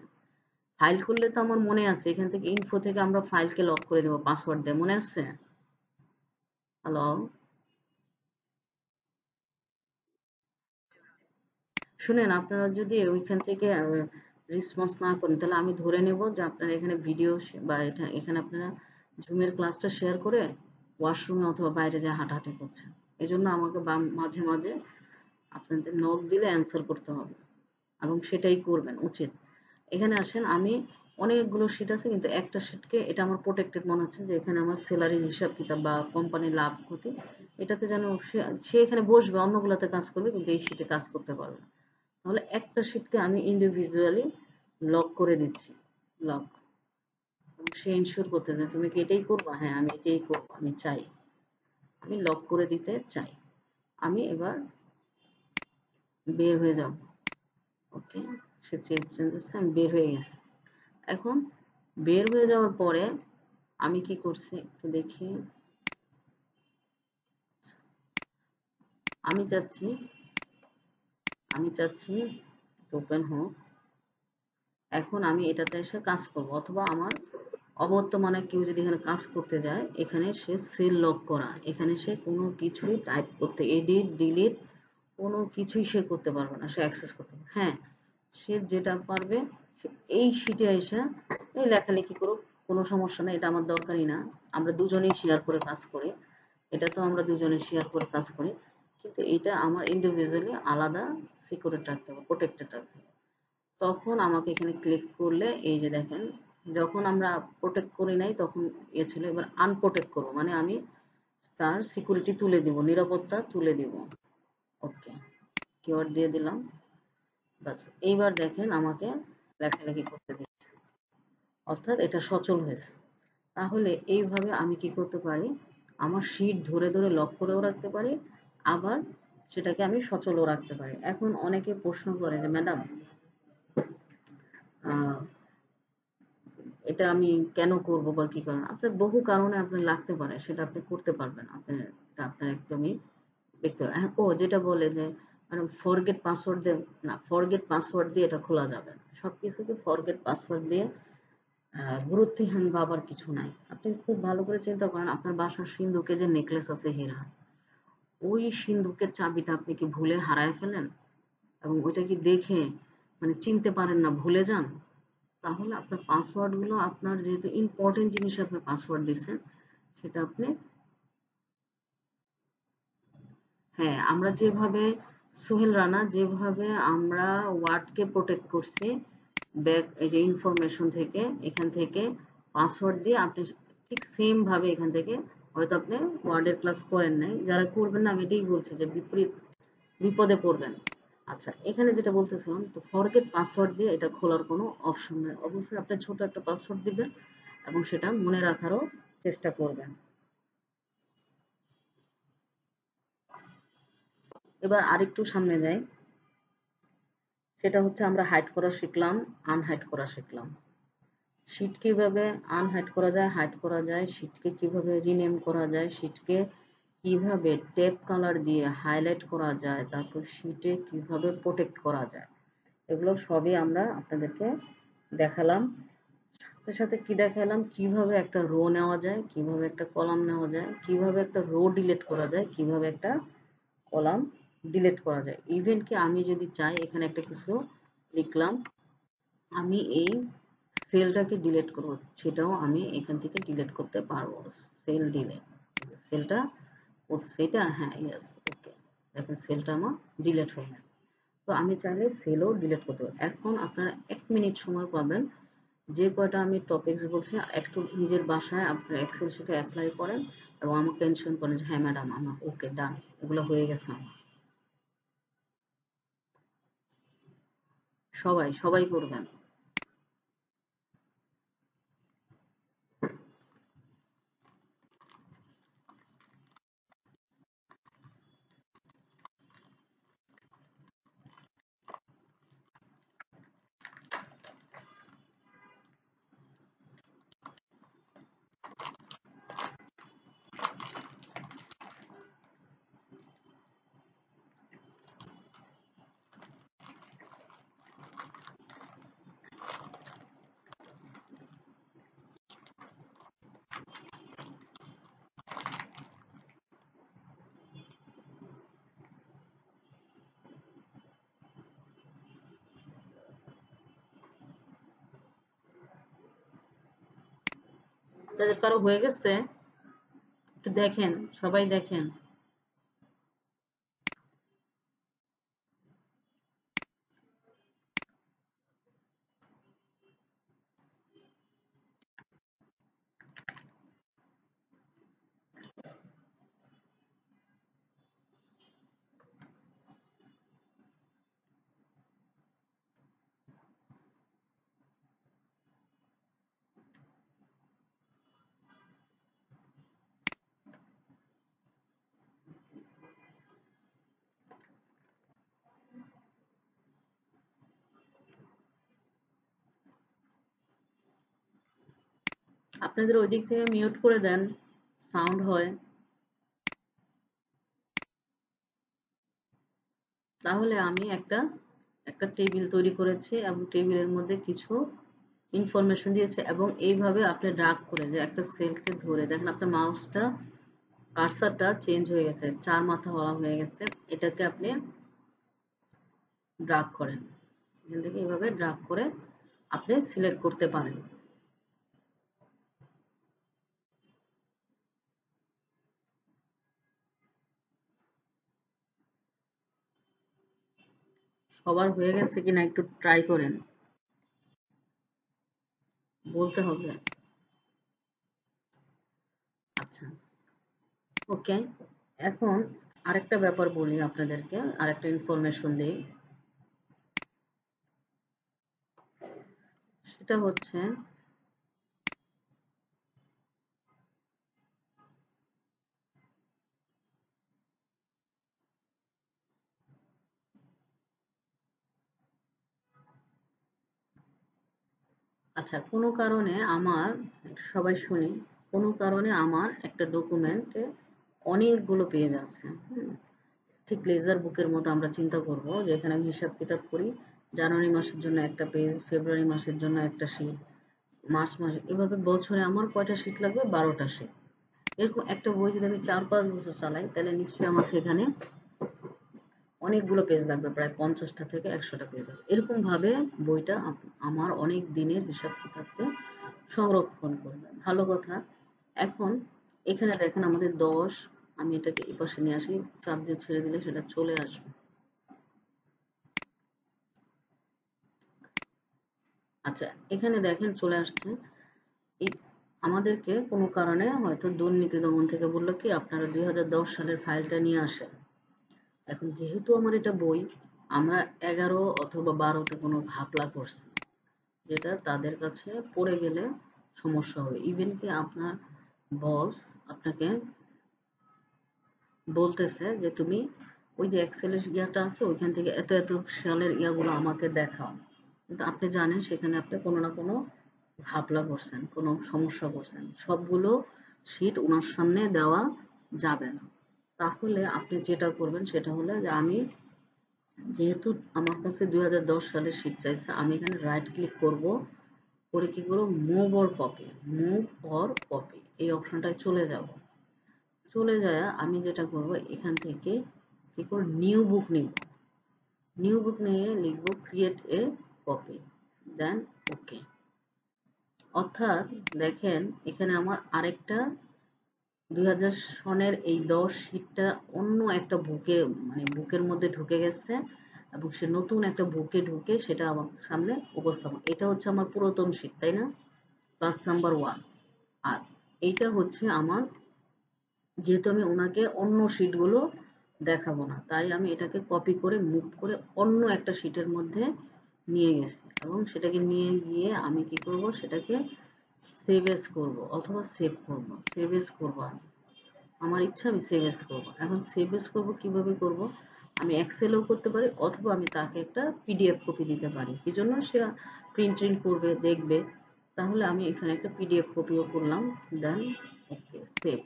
ফাইল খুললে তো আমার মনে আছে, এখান থেকে ইনফো থেকে আমরা ফাইলকে লক করে দেবো পাসওয়ার্ড দিয়ে, মনে আছে? হ্যালো, শুনেন, আপনারা যদি ওইখান থেকে রেসপন্স না করেন তাহলে আমি ধরে নেব যে আপনারা এখানে ভিডিও বা এখানে আপনারা জুমের ক্লাসটা শেয়ার করে ওয়াশরুমে অথবা বাইরে যেয়ে হাঁটাহাঁটি করছেন। এই জন্য আমাকে মাঝে মাঝে আপনাদের নক দিলে অ্যান্সার করতে হবে, এবং সেটাই করবেন উচিত। এখানে আসেন, আমি অনেকগুলো শিট আছে, কিন্তু একটা শিটকে এটা আমার প্রোটেক্টেড মনে হচ্ছে, যে এখানে আমার স্যালারির হিসাব কিতাব বা কোম্পানির লাভ ক্ষতি, এটাতে যেন সে এখানে বসবে, অন্যগুলোতে কাজ করবে, কিন্তু এই শিটে কাজ করতে পারবে না। তাহলে একটা শিটকে আমি ইন্ডিভিজুয়ালি লক করে দিচ্ছি, লক। সে ইনশিওর করতে চায় তুমি কি এটাই করবা, হ্যাঁ আমি এটাই করবো, আমি চাই, আমি লক করে দিতে চাই। আমি এবার বের হয়ে যাব। ওকে, সে চেঞ্জেস, আমি বের হয়ে গেছি। এখন বের হয়ে যাওয়ার পরে আমি কি করছি একটু দেখি। আমি চাচ্ছি আমি চাচ্ছি ওপেন হোক। এখন আমি এটাতে এসে কাজ করব, অথবা আমার অবর্তমানে কেউ যদি এখানে কাজ করতে যায়, এখানে সে সেল লক করা, এখানে সে কোনো কিছুই টাইপ করতে, এডিট ডিলিট কোনো কিছুই সে করতে পারবে না, সে অ্যাক্সেস করতে পারবে। হ্যাঁ, সে যেটা পারবে, এই শিটে এসে এই লেখালেখি করুক, কোনো সমস্যা নেই, এটা আমার দরকারই না। আমরা দুজনেই শেয়ার করে কাজ করি, এটা তো আমরা দুজনে শেয়ার করে কাজ করি, কিন্তু এটা আমার ইন্ডিভিজুয়ালি আলাদা সিকিউরিটি রাখতে হবে, প্রোটেক্টেড রাখতে হবে। তখন আমাকে এখানে ক্লিক করলে এই যে দেখেন, যখন আমরা প্রোটেক্ট করি নাই তখন ছিল, এবার আনপ্রোটেক্ট করবো, মানে আমি তার সিকিউরিটি তুলে দিব, নিরাপত্তা তুলে দিব। ওকে, কিওয়ার্ড দিয়ে দিলাম, বাস। এইবার দেখেন আমাকে লেখালেখি করতে দিচ্ছে, অর্থাৎ এটা সচল হয়েছে। তাহলে এইভাবে আমি কি করতে পারি, আমার শীট ধরে ধরে লক করেও রাখতে পারি, আবার সেটাকে আমি সচলও রাখতে পারি। এখন অনেকে প্রশ্ন করে যে ম্যাডাম, এটা আমি কেন করব বা কি কারণ, আপনার বহু কারণে আপনার লাগতে পারে, সেটা আপনি করতে পারবেন, আপনার একদমই ব্যক্তিগত। ও যেটা বলে যে মানে ফরগেট পাসওয়ার্ড দিয়ে, না, ফরগেট পাসওয়ার্ড দিয়ে এটা খোলা যাবে না। সবকিছুকে ফরগেট পাসওয়ার্ড দিয়ে গুরুত্বহীন ভাবার কিছু নাই। আপনি খুব ভালো করে চিন্তা করেন, আপনার বাসার সিন্ধুকে যে নেকলেস আছে হীরা, ওই সিন্ধুকের চাবিটা আপনি কি ভুলে হারায় ফেলেন এবং ওইটা কি দেখে মানে চিনতে পারেন না, ভুলে যান? তাহলে আপনার পাসওয়ার্ড গুলো, আপনার যেহেতু ইম্পর্টেন্ট জিনিস আপনি পাসওয়ার্ড দিচ্ছেন, সেটা আপনি, হ্যাঁ, আমরা যেভাবে সোহেল রানা যেভাবে আমরা ওয়ার্ডকে প্রোটেক্ট করছি ব্যাক, এই যে ইনফরমেশন থেকে, এখান থেকে পাসওয়ার্ড দিয়ে আপনি ঠিক সেম ভাবে এখান থেকে, হয়তো আপনি ওয়ার্ডের ক্লাস করেন নাই, যারা করবেন না আমি এটাই বলছি যে বিপরীত বিপদে পড়বেন। আচ্ছা, এখানে যেটা বলতেছিলাম, তো ফরগেট পাসওয়ার্ড দিয়ে এটা খোলার কোনো অপশন নেই, অবশ্যই আপনি ছোট একটা পাসওয়ার্ড দিবেন এবং সেটা মনে রাখারও চেষ্টা করবেন। এবার আরেকটু সামনে যাই, সেটা হচ্ছে আমরা হাইড করা শিখলাম, আনহাইড করা শিখলাম। শীট কিভাবে আনহাইড করা যায়, হাইড করা যায়, শীটকে কিভাবে রিনেম করা যায়, শীটকে কিভাবে টেপ কালার দিয়ে হাইলাইট করা যায়, তারপর শিটে কিভাবে প্রোটেক্ট করা যায়, এগুলো সবই আমরা আপনাদেরকে দেখালাম। সাথে সাথে কি দেখালাম, কিভাবে একটা রো নেওয়া যায়, কিভাবে একটা কলাম নেওয়া যায়, কিভাবে একটা রো ডিলিট করা যায়, কিভাবে একটা কলাম ডিলিট করা যায়। ইভেন কি আমি যদি চাই এখানে একটা কিছু লিখলাম, আমি এই সেলটাকে ডিলিট করব, সেটাও আমি এখান থেকে ডিলিট করতে পারবো। সেল ডিলিট, সেলটা ও সেটা, হ্যাঁ ইয়েস ওকে, দেখেন সেলটা আমার ডিলিট হয়ে গেছে। তো আমি চাইলে সেলও ডিলিট করতে পারি। এখন আপনারা 1 মিনিট সময় পাবেন, যে কয়টা আমি টপিকস বলছি একটু নিজের বাসায় আপনার এক্সেল শিটে অ্যাপ্লাই করেন এবং আমাকে মেনশন করেন যে হ্যাঁ ম্যাডাম আমার ওকে ডান, এগুলো হয়ে গেছে আমার। সবাই সবাই করবেন। তাদের কারো হয়ে গেছে? একটু দেখেন, সবাই দেখেন। আপনাদের ওই দিক থেকে মিউট করে দেন, সাউন্ড হয়। তাহলে আমি একটা একটা টেবিল তৈরি করেছি এবং টেবিলের মধ্যে কিছু ইনফরমেশন দিয়েছে এবং এইভাবে আপনি ড্রাগ করে যে একটা সেলকে ধরে দেখেন আপনার মাউসটা কার্সারটা চেঞ্জ হয়ে গেছে, 4 মাথা হলা হয়ে গেছে। এটাকে আপনি ড্রাগ করেন, এখান থেকে এইভাবে ড্রাগ করে আপনি সিলেক্ট করতে পারেন। সবার হয়ে গেছে কিনা একটু ট্রাই করেন, বলতে হবে। আচ্ছা, ওকে। এখন আরেকটা ব্যাপার বলি আপনাদেরকে, আরেকটা ইনফরমেশন দিই। সেটা হচ্ছে, আচ্ছা কোনো কারণে আমার, সবাই শুনি, কোনো কারণে আমার একটা ডকুমেন্টে অনেকগুলো পেজ আছে। ঠিক লেজার বুকের মতো আমরা চিন্তা করব যে এখানে আমি হিসাব কিতাব করি, জানুয়ারি মাসের জন্য একটা পেজ, ফেব্রুয়ারি মাসের জন্য একটা শীট, মার্চ মাসে, এভাবে বছরে আমার কয়টা শীট লাগবে, 12টা শীট। এরকম একটা বই যদি আমি 4-5 বছর চালাই তাহলে নিশ্চয়ই আমার সেখানে অনেকগুলো পেজ লাগবে, প্রায় 50টা থেকে 100টা পেজ লাগবে। এরকম ভাবে বইটা আমার অনেক দিনের হিসাব কিতাবকে সংরক্ষণ করবে। ভালো কথা। এখন এখানে দেখেন আমাদের 10, আমি এটাকে এই পাশে নিয়ে আসি, চাপ দিয়ে ছেড়ে দিলে সেটা চলে আসবে। আচ্ছা, এখানে দেখেন চলে আসছে। এই আমাদেরকে কোনো কারণে হয়তো দুর্নীতি দমন থেকে বললো কি আপনারা 2010 সালের ফাইলটা নিয়ে আসেন। এখন যেহেতু আমার এটা বই, আমরা 11 অথবা 12তে কোনো ঘাপলা করছি, যেটা তাদের কাছে পড়ে গেলে সমস্যা হবে। ইভেন কি আপনার বস আপনাকে বলতেছে যে তুমি ওই যে এক্সেলের ইয়াটা আছে ওইখান থেকে এত এত সালের ইয়াগুলো আমাকে দেখাও, কিন্তু আপনি জানেন সেখানে আপনি কোনো না কোনো ঘাপলা করছেন, কোনো সমস্যা করছেন। সবগুলো শিট ওনার সামনে দেওয়া যাবে না। তাহলে আপনি যেটা করবেন সেটা হলো যে আমি যেহেতু আমার কাছে 2010 সালের শীট চাইছে, আমি এখানে রাইট ক্লিক করব, করে কি করব, মুভ অর কপি এই অপশনটায় চলে যাব। চলে যায় আমি যেটা করব, এখান থেকে কি করব, নিউ বুক নিব। নিউ বুক নিয়ে লিখব ক্রিয়েট এ কপি, দেন ওকে। অর্থাৎ দেখেন এখানে আমার আরেকটা 2000 সনের এই 10 শীটটা অন্য একটা বুকে, মানে বুকের মধ্যে ঢুকে গেছে, এবং সে নতুন একটা বুকে ঢুকে সেটা আমার সামনে উপস্থাপন। এটা হচ্ছে আমার পুরাতন শীট, তাই না, ক্লাস নাম্বার 1। আর এইটা হচ্ছে আমার, যেহেতু আমি ওনাকে অন্য শীটগুলো দেখাবো না, তাই আমি এটাকে কপি করে মুভ করে অন্য একটা শীটের মধ্যে নিয়ে গেছি, এবং সেটাকে নিয়ে গিয়ে আমি কি করব, সেটাকে সেভ এস করব অথবা সেভ করব। সেভ এস করব আমি, আমার ইচ্ছা আমি সেভ এস করব। এখন সেভ এস করব কিভাবে করব, আমি এক্সেলেও করতে পারি, অথবা আমি তাকে একটা পিডিএফ কপি দিতে পারি, কি জন্য সে প্রিন্ট করবে, দেখবে। তাহলে আমি এখানে একটা পিডিএফ কপিও করলাম, দেন ওকে সেভ।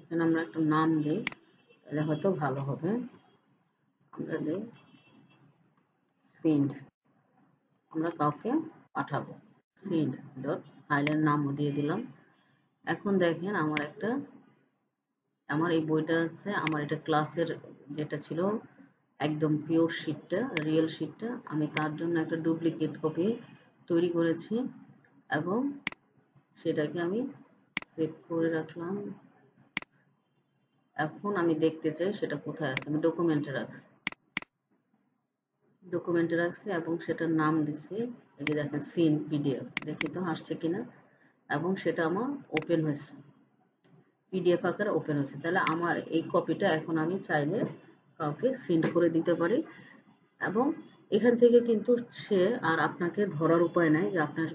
এখানে আমরা একটা নাম দিই, তাহলে হয়তো ভালো হবে। আমরা দিই সেন্ড, আমরা কাউকে পাঠাবো, সেন্ড ডট, ফাইলের নামও দিয়ে দিলাম। এখন দেখেন আমার এই বইটা আছে, আমার এটা ক্লাসের যেটা ছিল একদম পিওর শিটটা, রিয়েল শিটটা, আমি তার জন্য একটা ডুপ্লিকেট কপি তৈরি করেছি, এবং সেটাকে আমি সেভ করে রাখলাম। এখন আমি দেখতে চাই সেটা কোথায় আছে, আমি ডকুমেন্টে রাখছি এবং সেটার নাম দিছি, এই যে দেখেন সিন পিডিএফ, দেখি তো আসছে কিনা, এবং সেটা আমার ওপেন হয়েছে, পিডিএফ আকারে ওপেন হয়েছে। তাহলে আমার এই কপিটা এখন আমি চাইলে কাউকে সেন্ড করে দিতে পারি, এবং এখান থেকে কিন্তু সে আর আপনাকে ধরার উপায় নাই যে আপনার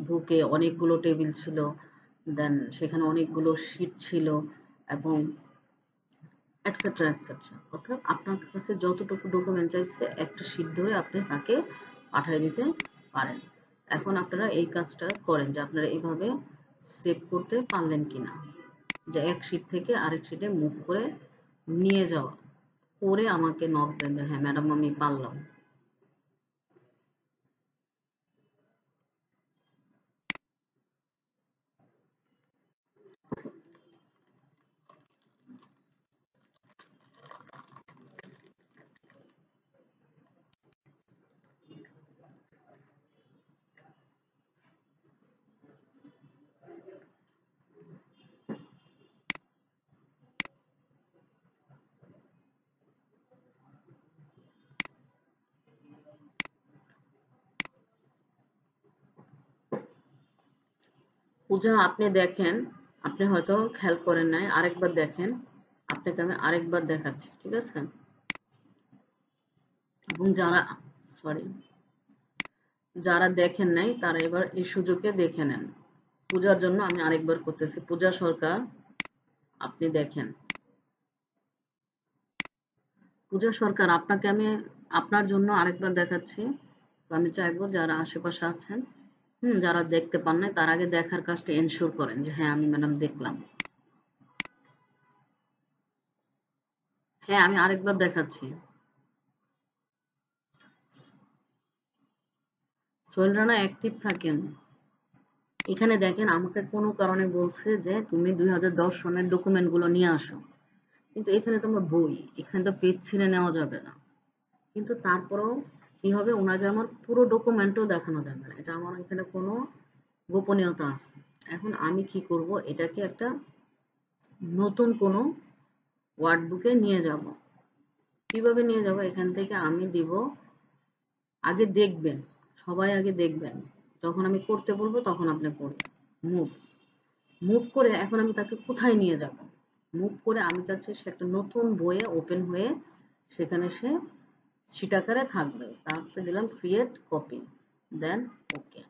বুকে অনেকগুলো টেবিল ছিল, দেন সেখানে অনেকগুলো শীট ছিল, এবং এটসেট্রা এটসেট্রা। অর্থাৎ আপনার কাছে যতটুকু ডকুমেন্ট চাইছে একটা শীট ধরে আপনি তাকে পাঠিয়ে দিতে পারেন। এখন আপনারা এই কাজটা করেন যে আপনারা এইভাবে সেভ করতে পারলেন কিনা, যে এক শীট থেকে আরেক শীটে মুভ করে নিয়ে যাওয়া, করে আমাকে নক দেন যে হ্যাঁ ম্যাডাম আমি পারলাম। পূজা আপনি দেখেন, আপনি হয়তো খেয়াল করেন নাই, আরেকবার দেখেন, আপনাকে আমি আরেকবার দেখাচ্ছি, ঠিক আছে। এবং যারা দেখেন নাই তারা এবার এই সুযোগে দেখে নেন। পূজার জন্য আমি আরেকবার করতেছি, পূজা সরকার আপনি দেখেন। পূজা সরকার আপনাকে আমি আপনার জন্য আরেকবার দেখাচ্ছি। তো আমি চাইবো যারা আশেপাশে আছেন, যারা দেখতে পান নাই, তার আগে দেখার কাজটা এনশিওর করেন যে হ্যাঁ আমি ম্যাডাম দেখলাম। হ্যাঁ আমি আরেকবার দেখাচ্ছি। সোহেল রানা অ্যাক্টিভ থাকেন। এখানে দেখেন আমাকে কোনো কারণে বলছে যে তুমি 2010 সনের ডকুমেন্ট গুলো নিয়ে আসো, কিন্তু এখানে তোমার বই, এখানে তো পেজ ছিঁড়ে নেওয়া যাবে না। কিন্তু তারপরেও কি হবে, ওনাকে আমার পুরো ডকুমেন্টও দেখানো যাবে না, এটা আমার এখানে কোনো গোপনীয়তা আছে। এখন আমি কি করব, এটাকে একটা নতুন কোনো ওয়ার্ড বুকে নিয়ে যাব। কিভাবে নিয়ে যাব, এখান থেকে আমি দিব, আগে দেখবেন, সবাই আগে দেখবেন, যখন আমি করতে বলবো তখন আপনি করবেন। মুভ মুভ করে এখন আমি তাকে কোথায় নিয়ে যাব, মুভ করে আমি চাচ্ছি সে একটা নতুন বইয়ে ওপেন হয়ে সেখানে সে শীট আকারে থাকবে। তারপরে দিলাম ক্রিয়েট কপি, দেন ওকে।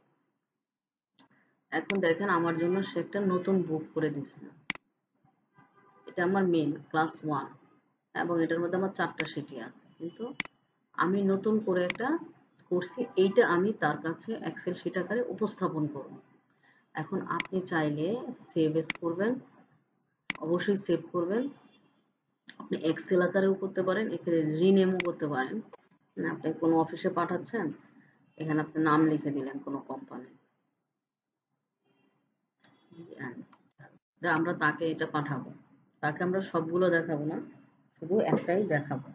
এখন দেখেন আমার জন্য সে একটা নতুন বুক করে দিচ্ছে, এটা আমার মেন ক্লাস 1, এবং এটার মধ্যে আমার 4টা শীটই আছে, কিন্তু আমি নতুন করে একটা করছি, এইটা আমি তার কাছে এক্সেল শীট আকারে উপস্থাপন করব। এখন আপনি চাইলে সেভ এস করবেন, অবশ্যই সেভ করবেন। আপনি এক্সেল আকারেও করতে পারেন, এখানে রিনেমও করতে পারেন। আপনি কোনো অফিসে পাঠাচ্ছেন, এখানে আপনি নাম লিখে দিলেন কোনো কোম্পানি, আমরা তাকে এটা পাঠাবো, তাকে আমরা সবগুলো দেখাবো না, শুধু একটাই দেখাবো।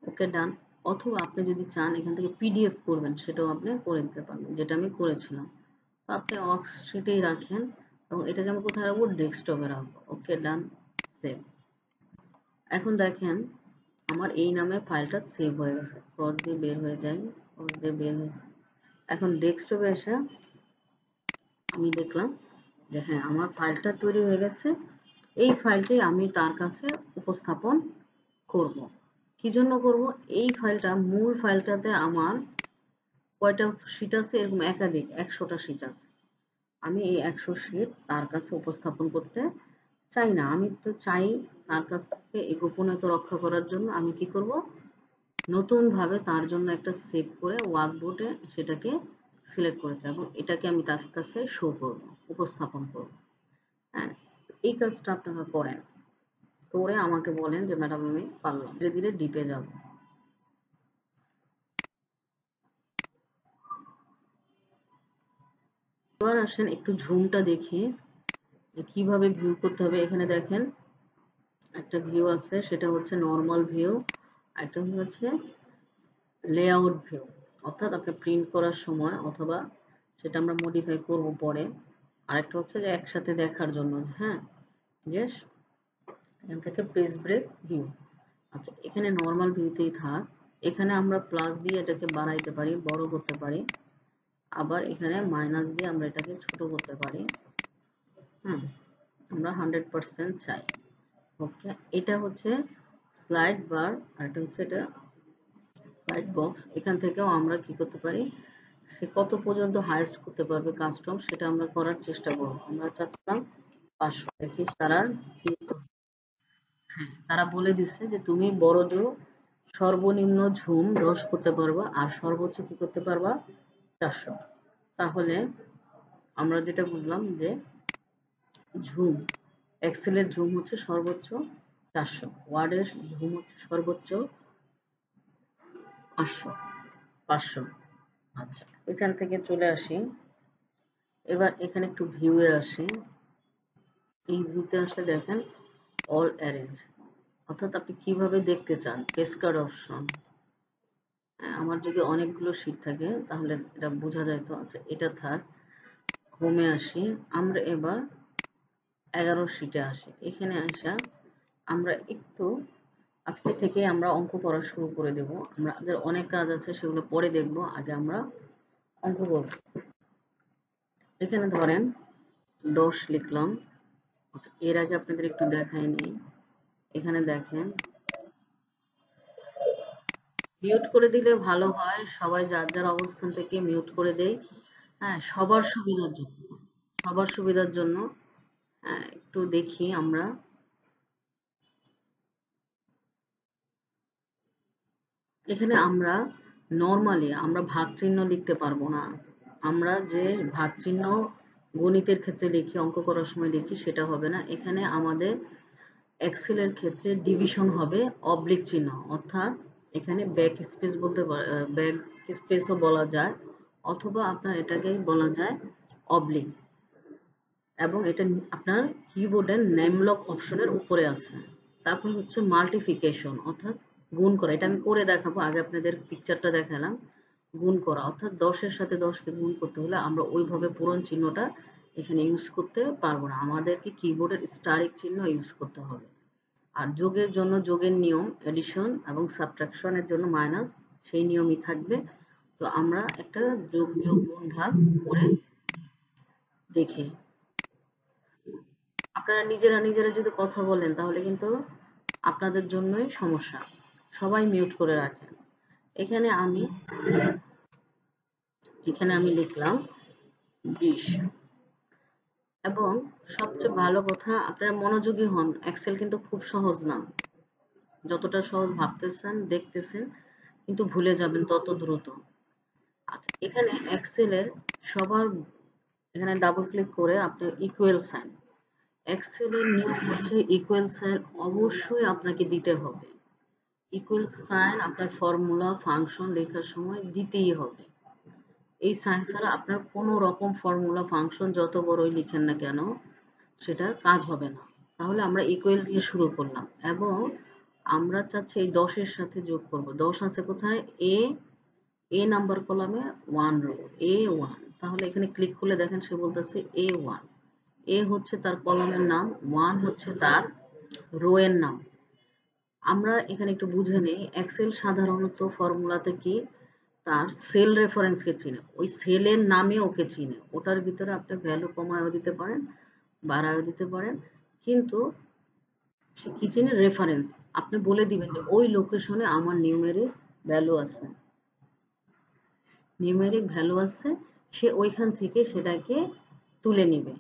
ওকে ডান। অথবা আপনি যদি চান এখান থেকে পিডিএফ করবেন, সেটাও আপনি করে দিতে পারবেন, যেটা আমি করেছিলাম। তো আপনি ওয়ার্কশিটেই রাখেন এবং এটাকে আমি কোথায় রাখবো, ডেস্কটপে রাখবো। ওকে ডান, সেভ। এখন দেখেন আমার এই নামে ফাইলটা সেভ হয়ে গেছে। ক্রস দিয়ে বের হয়ে যায়, ক্রস দিয়ে বের হয়ে যায়। এখন ডেস্কটপে এসে আমি দেখলাম যে হ্যাঁ, আমার ফাইলটা তৈরি হয়ে গেছে। এই ফাইলটি আমি তার কাছে উপস্থাপন করব। কি জন্য করব? এই ফাইলটা, মূল ফাইলটাতে আমার কয়টা শীট আছে, এরকম একাধিক 100টা শীট আছে। আমি এই 100 শীট তার কাছে উপস্থাপন করতে চাই না। আমি তো চাই তার কাছ থেকে এই গোপনীয়তা রক্ষা করার জন্য আমি কি করব, নতুন ভাবে তার জন্য একটা সেভ করে ওয়ার্কবোর্ডে সেটাকে সিলেক্ট করেছে এবং এটাকে আমি তার কাছে শো করব, উপস্থাপন করব। হ্যাঁ, এই কাজটা আপনারা করেন, করে আমাকে বলেন যে ম্যাডাম আমি পারলাম। ধীরে ধীরে ডিপে যাব। এবার আসেন একটু ঝুমটা দেখি যে কিভাবে ভিউ করতে হবে। এখানে দেখেন একটা ভিউ আছে, সেটা হচ্ছে নরমাল ভিউ, একটা হচ্ছে লেআউট ভিউ, অর্থাৎ আপনি প্রিন্ট করার সময় অথবা সেটা আমরা মডিফাই করব পরে। আরেকটা হচ্ছে যে একসাথে দেখার জন্য, হ্যাঁ, যে এখান থেকে পেজ ব্রেক ভিউ। আচ্ছা, এখানে নরমাল ভিউতেই থাক। এখানে আমরা প্লাস দিয়ে এটাকে বাড়াইতে পারি, বড় করতে পারি, আবার এখানে মাইনাস দিয়ে আমরা এটাকে ছোট করতে পারি। হ্যাঁ, আমরা 100% চাই। ওকে, এটা হচ্ছে স্লাইড বার, আর এটা হচ্ছে এটা স্লাইড বক্স। এখান থেকেও আমরা কি করতে পারি, সে কত পর্যন্ত হাইয়েস্ট করতে পারবে কাস্টম, সেটা আমরা করার চেষ্টা করব। আমরা চাচ্ছিলাম 500। দেখি তারা কি, হ্যাঁ, তারা বলে দিচ্ছে যে তুমি বড় জো সর্বনিম্ন ঝুম 10 করতে পারবা আর সর্বোচ্চ কি করতে পারবা 400। তাহলে আমরা যেটা বুঝলাম যে ঝুম, এক্সেলের ঝুম হচ্ছে সর্বোচ্চ 400, ওয়ার্ডের ঝুম হচ্ছে সর্বোচ্চ 500। 500। আচ্ছা, এখান থেকে চলে আসি। এবার এখানে একটু ভিউয়ে আসি। এই ভিউতে আসলে দেখেন অল অ্যারেঞ্জ, অর্থাৎ আপনি কিভাবে দেখতে চান, পেসকার্ড অপশন। আমার যদি অনেকগুলো শীট থাকে তাহলে এটা বোঝা যায়। তো আচ্ছা, এটা থাক। হোমে আসি। আমরা এবার 11 শীটে আসি। এখানে আসা আমরা একটু আজকে থেকে আমরা অঙ্ক করা শুরু করে দেব। আমাদের অনেক কাজ আছে, সেগুলো পরে দেখব, আগে আমরা অঙ্ক করব। এখানে ধরেন 10 লিখলাম। আচ্ছা, এর আগে আপনাদের একটু দেখাই নিই। এখানে দেখেন, মিউট করে দিলে ভালো হয়, সবাই যার যার অবস্থান থেকে মিউট করে দেয়। হ্যাঁ, সবার সুবিধার জন্য, সবার সুবিধার জন্য। হ্যাঁ, একটু দেখি আমরা। এখানে আমরা নরমালি আমরা ভাগ চিহ্ন লিখতে পারবো না। আমরা যে ভাগ চিহ্ন গণিতের ক্ষেত্রে লিখি, অঙ্ক করার সময় লিখি, সেটা হবে না। এখানে আমাদের এক্সেলের ক্ষেত্রে ডিভিশন হবে অবলিক চিহ্ন, অর্থাৎ এখানে ব্যাক স্পেস বলতে ব্যাক স্পেসও বলা যায়, অথবা আপনার এটাকে বলা যায় অবলিক। এবং এটা আপনার কিবোর্ডের নেম লক অপশনের উপরে আছে। তারপর হচ্ছে মাল্টিপ্লিকেশন, অর্থাৎ গুণ করা। এটা আমি করে দেখাবো, আগে আপনাদের পিকচারটা দেখালাম। গুণ করা, অর্থাৎ 10-এর সাথে 10কে গুণ করতে হলে আমরা ওইভাবে পূরণ চিহ্নটা এখানে ইউজ করতে পারবো না, আমাদেরকে কিবোর্ডের স্টারিক চিহ্ন ইউজ করতে হবে। আর যোগের জন্য যোগের নিয়ম এডিশন এবং সাবট্রাকশনের জন্য মাইনাস, সেই নিয়মই থাকবে। তো আমরা একটা যোগ বিয়োগ গুণ ভাগ করে দেখি। আপনারা নিজেরা নিজেরা যদি কথা বলেন তাহলে কিন্তু আপনাদের জন্যই সমস্যা। সবাই মিউট করে রাখেন। এখানে আমি লিখলাম 20। এবং সবচেয়ে ভালো কথা, আপনারা মনোযোগী হন, এক্সেল কিন্তু খুব সহজ না। যতটা সহজ ভাবতেছেন দেখতেছেন কিন্তু ভুলে যাবেন তত দ্রুত। আচ্ছা, এখানে এক্সেলের সবার, এখানে ডাবল ক্লিক করে আপনি ইকুয়াল সাইন, এক্সেলের নিয়ম হচ্ছে ইকুয়াল সাইন অবশ্যই আপনাকে দিতে হবে। ইকুয়াল সাইন আপনার ফর্মুলা ফাংশন লেখার সময় দিতেই হবে। এই সাইন ছাড়া আপনার কোনো রকম ফর্মুলা ফাংশন যত বড়ই লিখেন না কেন সেটা কাজ হবে না। তাহলে আমরা ইকুয়াল দিয়ে শুরু করলাম এবং আমরা চাচ্ছি এই 10 এর সাথে যোগ করব। 10 আছে কোথায়? এ নাম্বার কলামে 1 রো, A1। তাহলে এখানে ক্লিক করলে দেখেন সে বলতেছে A1। এ হচ্ছে তার কলামের নাম, 1 হচ্ছে তার রো এর নাম। আমরা এখানে একটু বুঝে নেই, এক্সেল সাধারণত ফর্মুলাতে কি তার সেল রেফারেন্সকে চিনে, ওই সেলের নামে ওকে চিনে। ওটার ভিতরে আপনি ভ্যালু কমায়ও দিতে পারেন, বাড়ায়ও দিতে পারেন, কিন্তু সে কি চিনে? রেফারেন্স। আপনি বলে দিবেন যে ওই লোকেশনে আমার নিউমেরিক ভ্যালু আছে, সে ওইখান থেকে সেটাকে তুলে নিবে।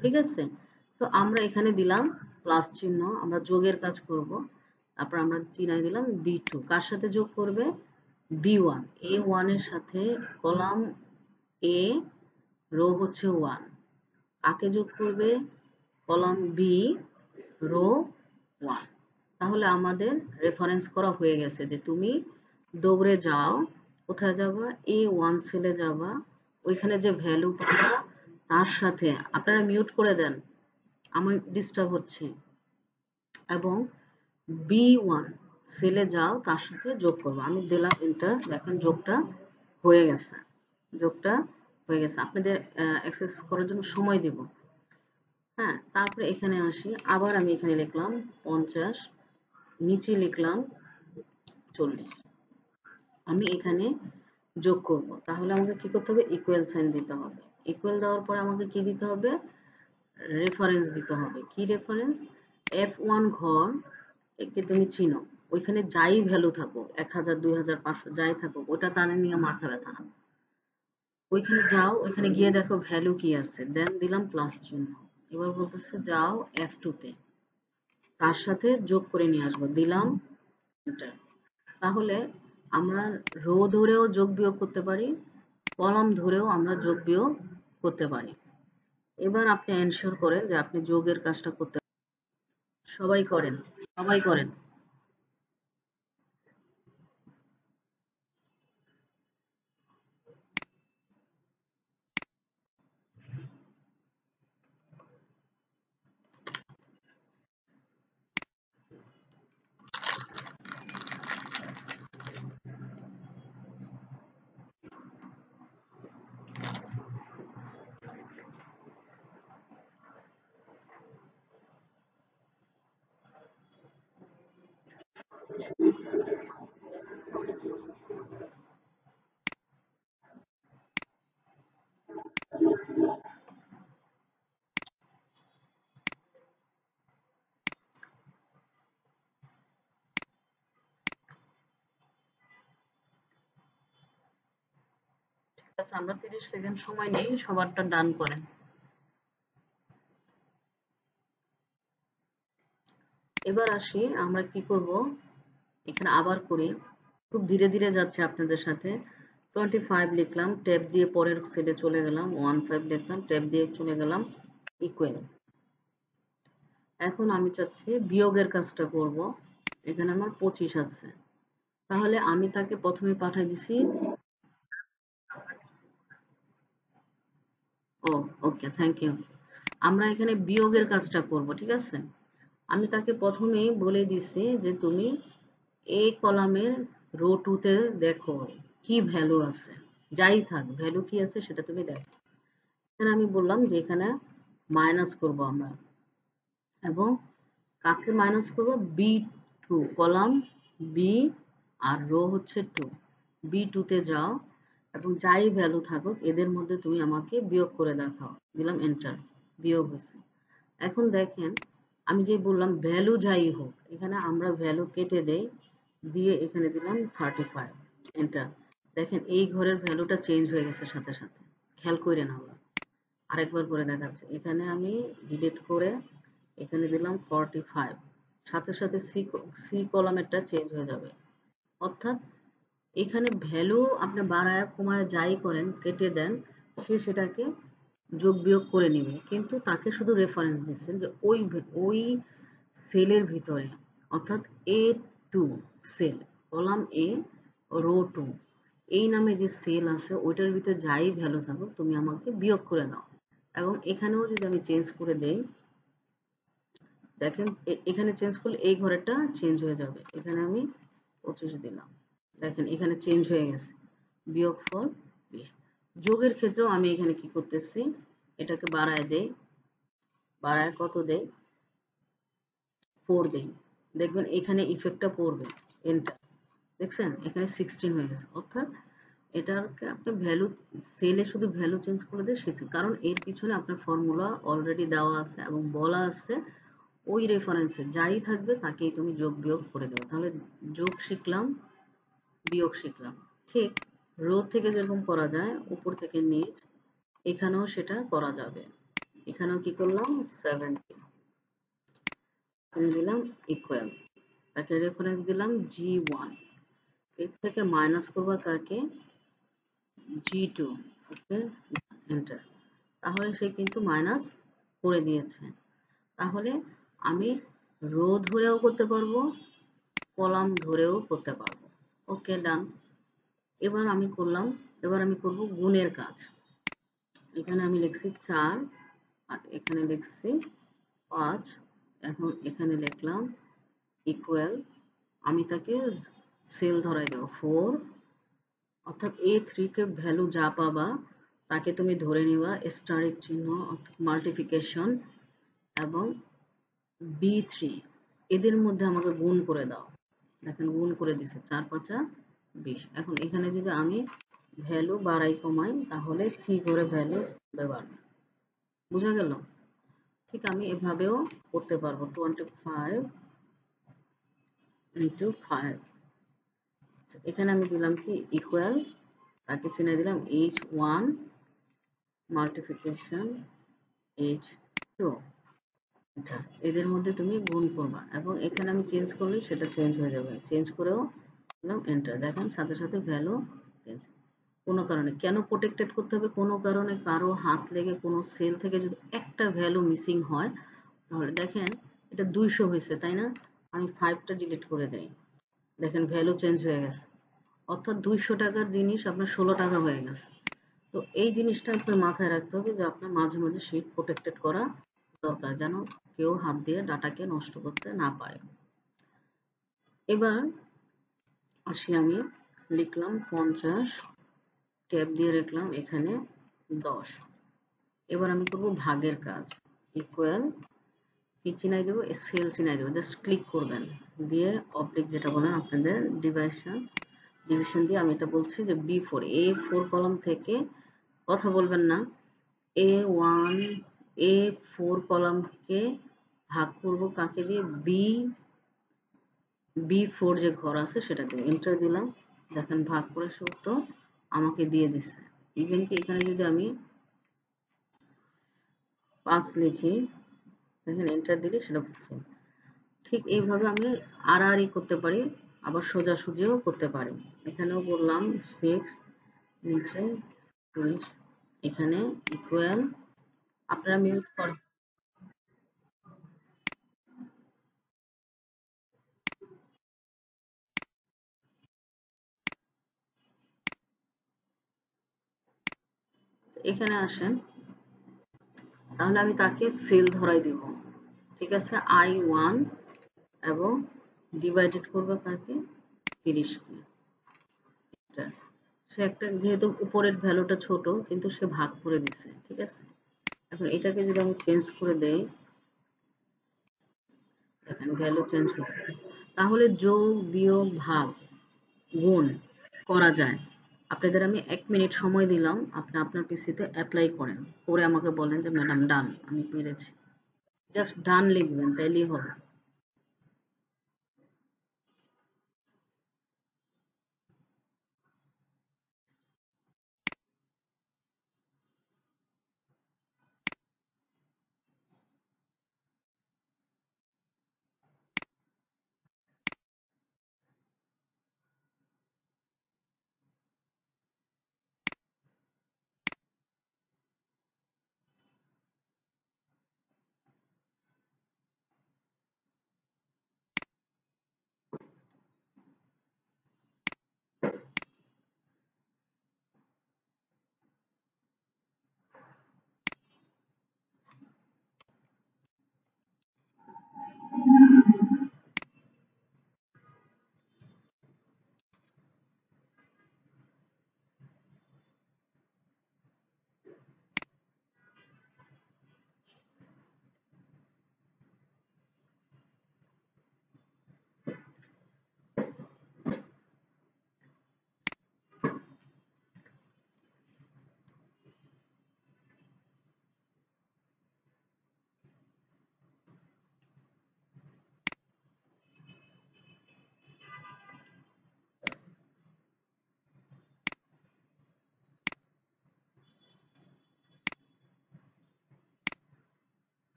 ঠিক আছে? তো আমরা এখানে দিলাম প্লাস চিহ্ন, আমরা যোগের কাজ করব। তারপর আমরা চিহ্নায় দিলাম B2। কার সাথে যোগ করবে? B1। A1 এর সাথে কলাম A, রো হচ্ছে 1। কাকে যোগ করবে? Column B, row 1। তাহলে আমাদের রেফারেন্স করা হয়ে গেছে যে তুমি দৌড়ে যাও, কোথায় যাবা? A1 সেলে যাবা, ওইখানে যে ভ্যালু পাবা তার সাথে, আপনারা মিউট করে দেন, আমার ডিস্টার্ব হচ্ছে, এবং B1 সেলে যাও, তার সাথে যোগ করবো। আমি দিলাম এন্টার, দেখেন যোগটা হয়ে গেছে। যোগটা হয়ে গেছে। আপনাদের অ্যাক্সেস করার জন্য সময় দিব। হ্যাঁ, তারপরে এখানে আসি, আবার আমি এখানে লিখলাম 50, নিচে লিখলাম 40। আমি এখানে যোগ করব। তাহলে আমাকে কি করতে হবে? ইকুয়াল সাইন দিতে হবে। ইকুয়াল দেওয়ার পরে আমাকে কি দিতে হবে? রেফারেন্স দিতে হবে। কি রেফারেন্স? F1 ঘর, একে তুমি চিনো, ওইখানে যাই ভ্যালু থাকুক, 1000, 2000, 500 যাই থাকুক, ওটা টানে নিয়ে মাথা ব্যথা না। ওইখানে যাও, ওইখানে গিয়ে দেখো ভ্যালু কি আছে, দেন দিলাম প্লাস চিহ্ন। এবার বলতেছে যাও F2 তে, তার সাথে যোগ করে নিয়ে আসবো, দিলাম এন্টার। তাহলে আমরা রো ধরেও যোগ বিয়োগ করতে পারি, কলাম ধরেও আমরা যোগ বিয়োগ করতে পারি। এবার আপনি এনশিওর করেন যে আপনি যোগের কাজটা করতে, সবাই করেন, সবাই করেন। ঠিক আছে, আমরা 30 সেকেন্ড সময় নেই, সবারটা ডান করেন। এবার আসি, আমরা কি করব, এখানে আবার করি, খুব ধীরে ধীরে যাচ্ছে আপনাদের সাথে। 25 লিখলাম, ট্যাব দিয়ে পরের সেলে চলে গেলাম, 15 লিখলাম, ট্যাব দিয়ে চলে গেলাম ইকুয়াল। এখন আমি চাচ্ছি বিয়োগের কাজটা করব। এখানে আমার 25 আছে, তাহলে আমি তাকে প্রথমে পাঠিয়ে দিছি। ও, ওকে, থ্যাংক ইউ। আমরা এখানে বিয়োগের কাজটা করব, ঠিক আছে? আমি তাকে প্রথমেই বলে দিছি যে তুমি এই কলামের রো 2 তে দেখো কি ভ্যালু আছে, যাই থাক ভ্যালু কি আছে সেটা তুমি দেখো। এখানে আমি বললাম যে এখানে মাইনাস করব আমরা, এবং কাকে মাইনাস করব? B2, কলাম বি আর রো হচ্ছে 2। B2 তে যাও এবং যাই ভ্যালু থাকুক এদের মধ্যে তুমি আমাকে বিয়োগ করে দেখাও, দিলাম এন্টার, বিয়োগ হয়েছে। এখন দেখেন, আমি যে বললাম ভ্যালু যাই হোক, এখানে আমরা ভ্যালু কেটে দেই, দিয়ে এখানে দিলাম 35, এন্টার। দেখেন এই ঘরের ভ্যালুটা চেঞ্জ হয়ে গেছে সাথে সাথে, খেয়াল করেন। আমরা আরেকবার করে দেখাচ্ছি, এখানে আমি ডিলিট করে এখানে দিলাম 45, সাথে সাথে সি কলামেরটা চেঞ্জ হয়ে যাবে। অর্থাৎ এখানে ভ্যালু আপনি বাড়ায় কমায় যাই করেন, কেটে দেন, সে সেটাকে যোগ বিয়োগ করে নিবে, কিন্তু তাকে শুধু রেফারেন্স দিচ্ছেন যে ওই সেলের ভিতরে, অর্থাৎ A2 সেল, কলাম এ, রো 2, এই নামে যে সেল আছে ওইটার ভিতরে যাই ভ্যালু থাকুক তুমি আমাকে বিয়োগ করে দাও। এবং এখানেও যদি আমি চেঞ্জ করে দেই, দেখেন এখানে চেঞ্জ করলে এই ঘরেরটা চেঞ্জ হয়ে যাবে। এখানে আমি 25 দিলাম, দেখেন এখানে চেঞ্জ হয়ে গেছে, বিয়োগফল 20। যোগের ক্ষেত্রেও আমি এখানে কি করতেছি, এটাকে বাড়ায় দেই, বাড়ায় কত দেই, 4 দেই, দেখবেন এখানে ইফেক্টটা পড়বে, এন্টার, দেখছেন এখানে 16 হয়ে গেছে। অর্থাৎ এটাকে আপনি ভ্যালু, সেলে শুধু ভ্যালু চেঞ্জ করে দিয়ে শিখছেন, কারণ এর পিছনে আপনার ফর্মুলা অলরেডি দেওয়া আছে এবং বলা আছে ওই রেফারেন্সে যাই থাকবে তাকেই তুমি যোগ বিয়োগ করে দেবে। তাহলে যোগ শিখলাম, বিয়োগ শিখলাম। ঠিক রো থেকে যেরকম করা যায় উপর থেকে নিচ, এখানেও সেটা করা যাবে। এখানেও কি করলাম, 70 এখানে দিলাম ইকুয়াল, তাকে রেফারেন্স দিলাম G1, এর থেকে মাইনাস করবা কাকে, G2, ওকে, এন্টার। তাহলে সে কিন্তু মাইনাস করে দিয়েছে। তাহলে আমি রো ধরেও করতে পারবো, কলাম ধরেও করতে পারবো। ওকে, ডান। এবার আমি করলাম, এবার আমি করব গুণের কাজ। এখানে আমি লিখছি 4 আর এখানে লিখছি 5, এখন এখানে লিখলাম ইকুয়াল, আমি তাকে সেল ধরাই দেব 4, অর্থাৎ A3 কে ভ্যালু যা পাবা তাকে তুমি ধরে নিবা স্টারিক চিহ্ন অর্থাৎ মাল্টিপ্লিকেশন, এবং B3 এদের মধ্যে আমাকে গুণ করে দাও। দেখেন গুণ করে দিছে, 4 5 20। এখন এখানে যদি আমি ভ্যালু বাড়াই কমাই তাহলে সি করে ভ্যালু বাড়বে, বুঝা গেল? ঠিক আমি এভাবেও করতে পারবো, 25 ইন্টু 5। এখানে আমি দিলাম কি ইকুয়াল, তাকে চিহ্ন দিলাম H1 মাল্টিপ্লিকেশন H2, এদের মধ্যে তুমি গুণ করবা এবং এখানে আমি চেঞ্জ করলে সেটা চেঞ্জ হয়ে যাবে, চেঞ্জ করেও দিলাম এন্টার, দেখেন সাথে সাথে ভ্যালু চেঞ্জ। কোনো কারণে কেন প্রোটেক্টেড করতে হবে, কোনো কারণে কারো হাত লেগে কোনো সেল থেকে যদি একটা ভ্যালু মিসিং হয়, তাহলে দেখেন এটা 200 হয়েছে তাই না, আমি 5টা ডিলিট করে দেই, দেখেন ভ্যালু চেঞ্জ হয়ে গেছে, অর্থাৎ 200 টাকার জিনিস আপনার 16 টাকা হয়ে গেছে। তো এই জিনিসটা আপনার মাথায় রাখতে হবে যে আপনার মাঝে মাঝে শীট প্রোটেক্টেড করা দরকার, যেন কেউ হাত দিয়ে ডাটাকে নষ্ট করতে না পারে। এবার আসি, আমি লিখলাম 50, ট্যাব দিয়ে রাখলাম এখানে 10। এবার আমি করব ভাগের কাজ, ইকুয়াল, কি চিনাই দেবো, সেল চিনাই দেবো, জাস্ট ক্লিক করবেন, দিয়ে অবলিক যেটা বলেন আপনাদের ডিভিশন দিয়ে আমি এটা বলছি যে B4, A4 কলাম থেকে কথা বলবেন না, A1 A4 কলামকে ভাগ করব কাকে দিয়ে, B4 যে ঘর আছে সেটা দিয়ে, এন্টার দিলাম, দেখেন ভাগ করে সে উত্তর আমাকে দিয়ে দিচ্ছে। ইভেন কি এখানে যদি আমি 5 লিখি, দেখেন এন্টার দিলে সেটা, ঠিক এইভাবে আমি আড়াআড়ি করতে পারি, আবার সোজাসুজিও করতে পারি। এখানেও বললাম 6, নিচে 20, এখানে ইকুয়াল, আপনারা মিউট করেন। এখানে আসেন, তাহলে আমি তাকে সেল ধরাই দিব, ঠিক আছে, I1, এবং ডিভাইডেড করবো কাকে, 30 কে, সে একটা যেহেতু উপরের ভ্যালুটা ছোট কিন্তু সে ভাগ করে দিছে, ঠিক আছে। এখন এটাকে যদি আমি চেঞ্জ করে দেই, দেখেন ভ্যালু চেঞ্জ হয়েছে। তাহলে যোগ বিয়োগ ভাগ গুণ করা যায়। আপনাদের আমি 1 মিনিট সময় দিলাম, আপনি আপনার পিসিতে অ্যাপ্লাই করেন, করে আমাকে বলেন যে ম্যাডাম ডান, আমি পেরেছি। জাস্ট ডান লিখবেন, তাইলেই হবে।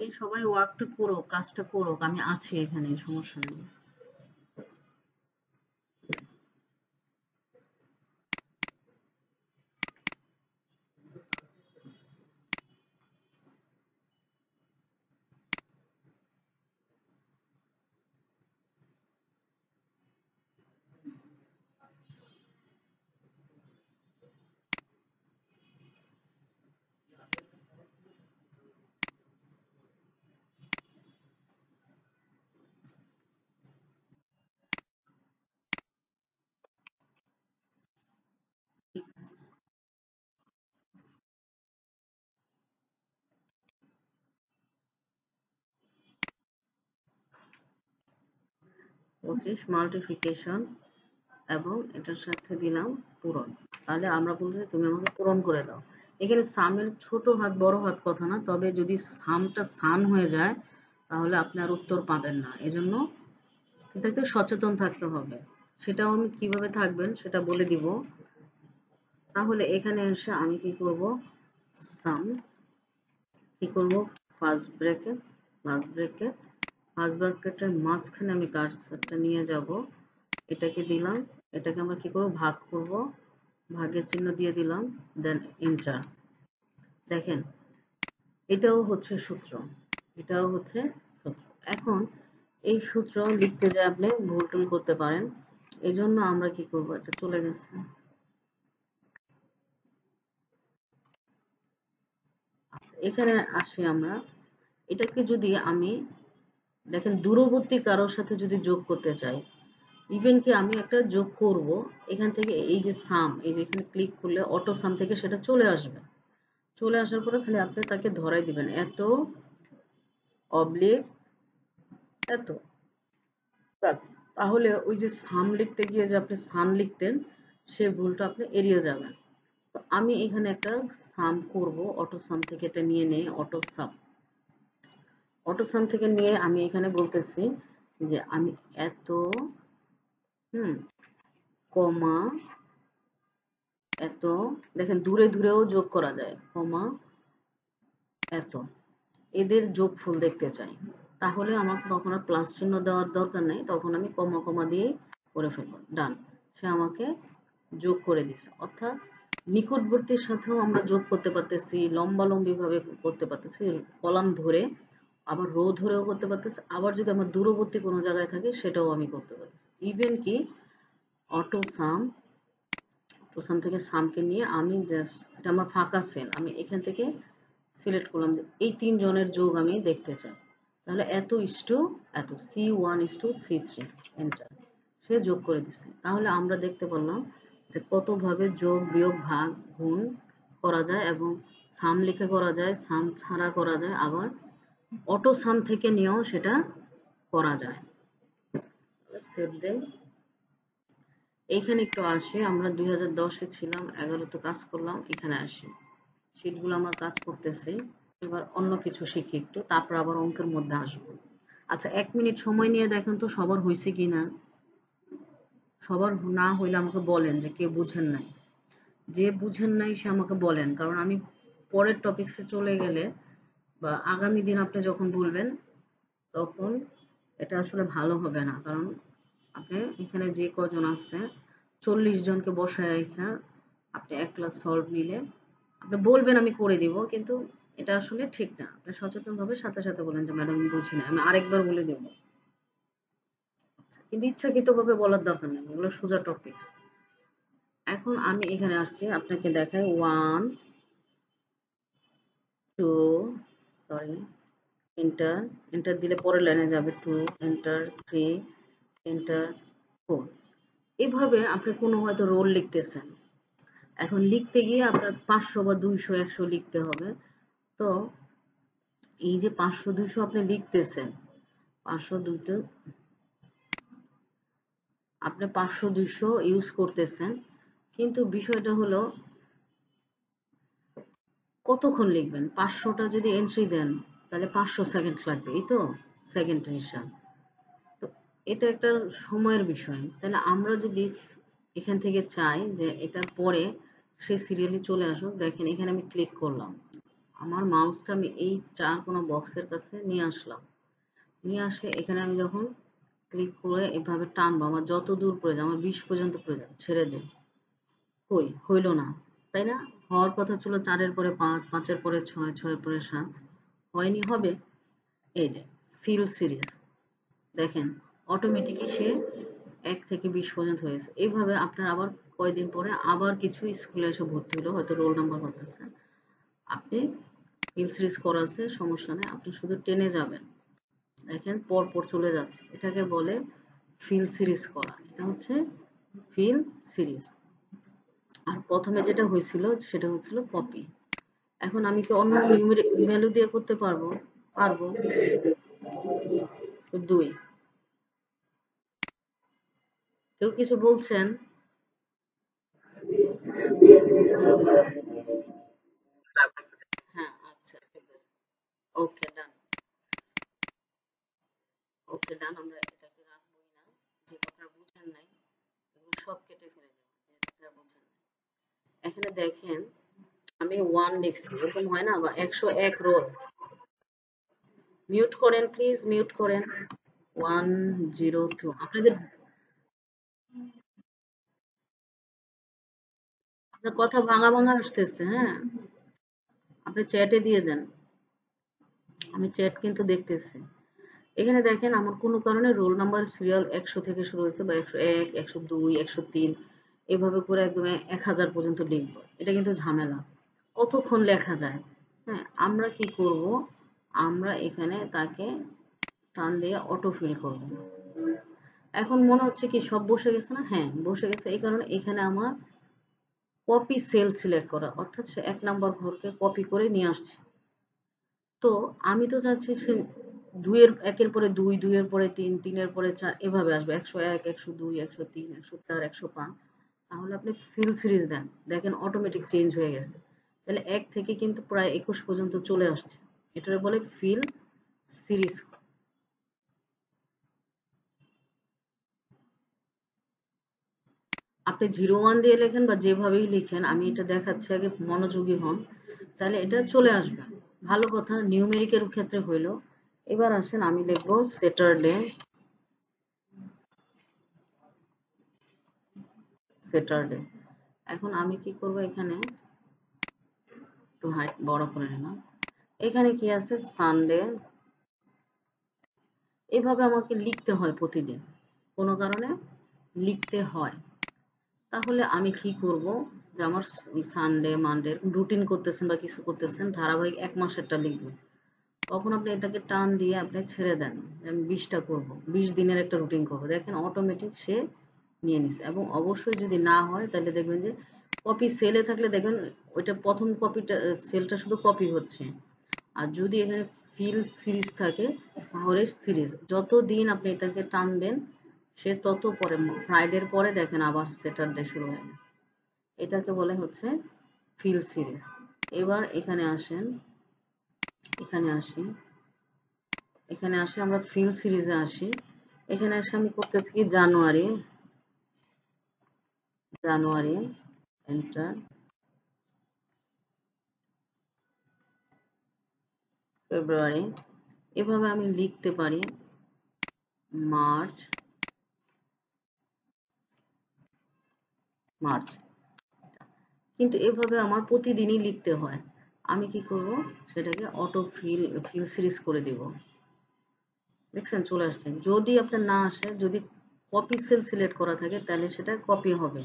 এই সবাই ওয়ার্কটা করো, কাজটা করো, আমি আছি এখানে, সমস্যা নেই। ঠিক আছে। 25 মাল্টিপ্লিকেশন এবং এটার সাথে দিলাম পূরণ। তাহলে আমরা বলতে তুমি আমাকে পূরণ করে দাও। এখানে সামের ছোট হাত বড় হাত কথা না, তবে যদি সামটা সান হয়ে যায় তাহলে আপনি আর উত্তর পাবেন না। এজন্য এটাতে সচেতন থাকতে হবে। সেটাও আমি কিভাবে থাকবেন সেটা বলে দিব। তাহলে এখানে এসে আমি কি করব, সাম কি করব, first bracket, last bracket, first ব্র্যাকেটের মাঝখানে আমি কার্সরটা নিয়ে যাব, এটাকে দিলাম, এটাকে আমরা কি করব, ভাগ করব, ভাগের চিহ্ন দিয়ে দিলাম, দেন এন্টার। দেখেন এটাও হচ্ছে সূত্র, এটাও হচ্ছে সূত্র। এখন এই সূত্র লিখতে যে আপনি ভুল টুল করতে পারেন, এজন্য আমরা কি করব, এটা চলে গেছে। এখানে আসি আমরা, এটাকে যদি আমি দেখেন দূরবর্তী কারোর সাথে যদি যোগ করতে চাই, ইভেন কি আমি একটা যোগ করব, এখান থেকে এই যে সাম, এই যে এখানে ক্লিক করলে অটো সাম থেকে সেটা চলে আসবে। চলে আসার পরে খালি আপনি তাকে ধরাই দিবেন, এত অবলিক এত, ব্যাস। তাহলে ওই যে সাম লিখতে গিয়ে যে আপনি সান লিখতেন, সে ভুলটা আপনি এড়িয়ে যাবেন। তো আমি এখানে একটা সাম করব, অটো সাম থেকে এটা নিয়ে নেই, অটো সাম, অটো সাম থেকে নিয়ে আমি এখানে বলতেছি যে আমি এত, হুম, কমা এত, দেখেন দূরে দূরেও যোগ করা যায়, কমা এত, এদের যোগফল দেখতে চাই। তাহলে আমাকে তখন আর প্লাস চিহ্ন দেওয়ার দরকার নেই, তখন আমি কমা কমা দিয়েই করে ফেলবো, ডান। সে আমাকে যোগ করে দিছে। অর্থাৎ নিকটবর্তীর সাথেও আমরা যোগ করতে পারতেছি, লম্বালম্বি ভাবে করতে পারতেছি, কলাম ধরে, আবার রো ধরেও করতে পারতেছি, আবার যদি আমার দূরবর্তী কোনো জায়গায় থাকে সেটাও আমি করতে পারতেছি। ইভেন কি অটো সাম, প্রথম থেকে সামকে নিয়ে আমি জাস্ট, এটা আমার ফাঁকা সেল, আমি এখান থেকে সিলেক্ট করলাম যে এই তিনজনের যোগ আমি দেখতে চাই। তাহলে এত ইস্টু এত, C1:C3, এন্টার। সে যোগ করে দিচ্ছে। তাহলে আমরা দেখতে পারলাম যে কতভাবে যোগ বিয়োগ ভাগ গুণ করা যায়, এবং সাম লিখে করা যায়, সাম ছাড়া করা যায়, আবার অটো সাম থেকে নিয়েও সেটা করা যায়। সেভ দেই। এইখানে একটু আসি, আমরা 2010-এ ছিলাম, 11 তো কাজ করলাম, এখানে আসি, শীটগুলো আমরা কাজ করতেছি। এবার অন্য কিছু শিখি একটু, তারপর আবার অঙ্কের মধ্যে আসবো। আচ্ছা 1 মিনিট সময় নিয়ে দেখেন তো সবার হয়েছে কিনা। সবার না হইলে আমাকে বলেন যে কে বুঝেন নাই, যে বুঝেন নাই সে আমাকে বলেন, কারণ আমি পরের টপিক্সে চলে গেলে বা আগামী দিন আপনি যখন বলবেন তখন এটা আসলে ভালো হবে না। কারণ আপনি এখানে যে কজন আছে 40 জনকে বসায় রেখা আপনি এক ক্লাস সলভ নিলে আপনি বলবেন আমি করে দিব, কিন্তু এটা আসলে ঠিক না। আপনি সচেতনভাবে সাথে সাথে বলেন যে ম্যাডাম আমি বুঝি না, আমি আরেকবার বলে দেব। কিন্তু ইচ্ছাকৃতভাবে বলার দরকার নেই, এগুলো সোজা টপিকস। এখন আমি এখানে আসছি, আপনাকে দেখাই 1 2, সরি, এন্টার, এন্টার দিলে পরের লাইনে যাবে, 2 এন্টার, 3 এন্টার, 4। এভাবে আপনি কোনো হয়তো রোল লিখতেছেন, এখন লিখতে গিয়ে আপনার 500 বা 200 100 লিখতে হবে। তো এই যে 500 200 আপনি লিখতেছেন, 500 200, আপনি 500 200 ইউজ করতেছেন, কিন্তু বিষয়টা হলো কতক্ষণ লিখবেন। 500টা যদি এন্ট্রি দেন তাহলে 500 সেকেন্ড লাগবে, এই তো সেকেন্ডের হিসাব। তো এটা একটা সময়ের বিষয়। তাহলে আমরা যদি এখান থেকে চাই যে এটার পরে সেই সিরিয়ালি চলে আসুক। দেখেন এখানে আমি ক্লিক করলাম, আমার মাউসটা আমি এই 4 কোনো বক্সের কাছে নিয়ে আসলাম। নিয়ে আসলে এখানে আমি যখন ক্লিক করে এভাবে টানবো, আমার যত দূর প্রয়োজন, আমার 20 পর্যন্ত প্রয়োজন, ছেড়ে দিই, হইল না, তাই না? হওয়ার কথা ছিল 4-এর পরে 5, 5-এর পরে 6, 6-এর পরে 7, হয়নি, হবে। এই যে ফিল সিরিজ, দেখেন অটোমেটিকই সে 1 থেকে 20 পর্যন্ত হয়েছে। এইভাবে আপনার আবার কয়দিন পরে আবার কিছু স্কুলে এসে ভর্তি হলো, হয়তো রোল নাম্বার হতেছে, আপনি ফিল সিরিজ করা আছে, সমস্যা নেই, আপনি শুধু টেনে যাবেন, দেখেন পর পর চলে যাচ্ছে। এটাকে বলে ফিল সিরিজ করা। এটা হচ্ছে ফিল সিরিজ। আর প্রথমে যেটা হয়েছিল সেটা হচ্ছিল কপি। এখন আমি কি অন্য নিউমেরিক ভ্যালু দিয়ে করতে পারবো? পারবো। 2। কেউ কিছু বলছেন? হ্যাঁ, আচ্ছা, ওকে ডান। ওকে ডান, আমরা এটাকে রাখবোই না, যেহেতু আপনারা বুঝেন নাই, এগুলো সব কেটে ফেলে দেবো, যেহেতু আপনারা বুঝেন নাই। এখানে দেখেন আমি 1 লিখছি, এরকম হয় না, বা 101 রোল। মিউট করেন প্লিজ, মিউট করেন। 102, আপনাদের আপনার কথা ভাঙা ভাঙা আসতেছে, হ্যাঁ, আপনি চ্যাটে দিয়ে দেন, আমি চ্যাট কিন্তু দেখতেছি। এখানে দেখেন আমার কোনো কারণে রোল নাম্বার সিরিয়াল 100 থেকে শুরু হয়েছে, বা 101, 102, 103, এভাবে করে একদম 1000 পর্যন্ত লিখবো, এটা কিন্তু ঝামেলা, কতক্ষণ লেখা যায়। হ্যাঁ, আমরা কি করব, আমরা এখানে তাকে টান দিয়ে অটো ফিল করব। এখন মনে হচ্ছে কি সব বসে গেছে না? হ্যাঁ, বসে গেছে। এই কারণে এখানে আমার কপি সেল সিলেক্ট করা, অর্থাৎ সে 1 নাম্বার ঘরকে কপি করে নিয়ে আসছে। তো আমি তো চাচ্ছি সে 1-এর পরে 2, 2-এর পরে 3, 3-এর পরে 4, এভাবে আসবে 101, 102, 103, 104, 105। তাহলে আপনি ফিল সিরিজ দেন, দেখেন অটোমেটিক চেঞ্জ হয়ে গেছে। তাহলে 1 থেকে কিন্তু প্রায় 21 পর্যন্ত চলে আসছে। এটাকে বলে ফিল সিরিজ। আপনি 01 দিয়ে লেখেন বা যেভাবেই লিখেন, আমি এটা দেখাচ্ছি, আগে মনোযোগী হন, তাহলে এটা চলে আসবে। ভালো কথা, নিউমেরিকের ক্ষেত্রে হইলো। এবার আসেন আমি লিখবো স্যাটারডে। স্যাটারডে। এখন আমি কি করব, এখানে একটু হাইট বড় করে নিলাম। এখানে কি আছে? সানডে। এভাবে আমাকে লিখতে হয় প্রতিদিন, কোনো কারণে লিখতে হয়। তাহলে আমি কি করব, যে আমার সানডে, মানডে রুটিন করতেছেন বা কিছু করতেছেন, ধারাবাহিক 1 মাসেরটা লিখবেন। তখন আপনি এটাকে টান দিয়ে আপনি ছেড়ে দেন, আমি 20টা করব, 20 দিনের একটা রুটিন করব, দেখেন অটোমেটিক সে নিয়ে নিছে। এবং অবশ্যই যদি না হয় তাহলে দেখবেন যে কপি সেলে থাকলে দেখবেন ওইটা প্রথম কপিটা, সেলটা শুধু কপি হচ্ছে। আর যদি এখানে ফিল সিরিজ থাকে, তাহলে সিরিজ যত দিন আপনি এটাকে টানবেন, সে তত পরে, ফ্রাইডের পরে দেখেন আবার স্যাটারডে শুরু হয়ে গেছে। এটাকে বলে হচ্ছে ফিল সিরিজ। এবার এখানে আসেন, এখানে আসি, এখানে আসি, আমরা ফিল সিরিজে আসি। এখানে এসে আমি করতেছি কি, জানুয়ারি, জানুয়ারি, এন্টার, ফেব্রুয়ারি, এভাবে আমি লিখতে পারি, মার্চ, মার্চ। কিন্তু এভাবে আমার প্রতিদিনই লিখতে হয়। আমি কি করব, সেটাকে অটো ফিল সিরিজ করে দিব। দেখছেন চলে আসছে। যদি আপনার না আসে, যদি কপি সেল সিলেক্ট করা থাকে, তাহলে সেটা কপি হবে,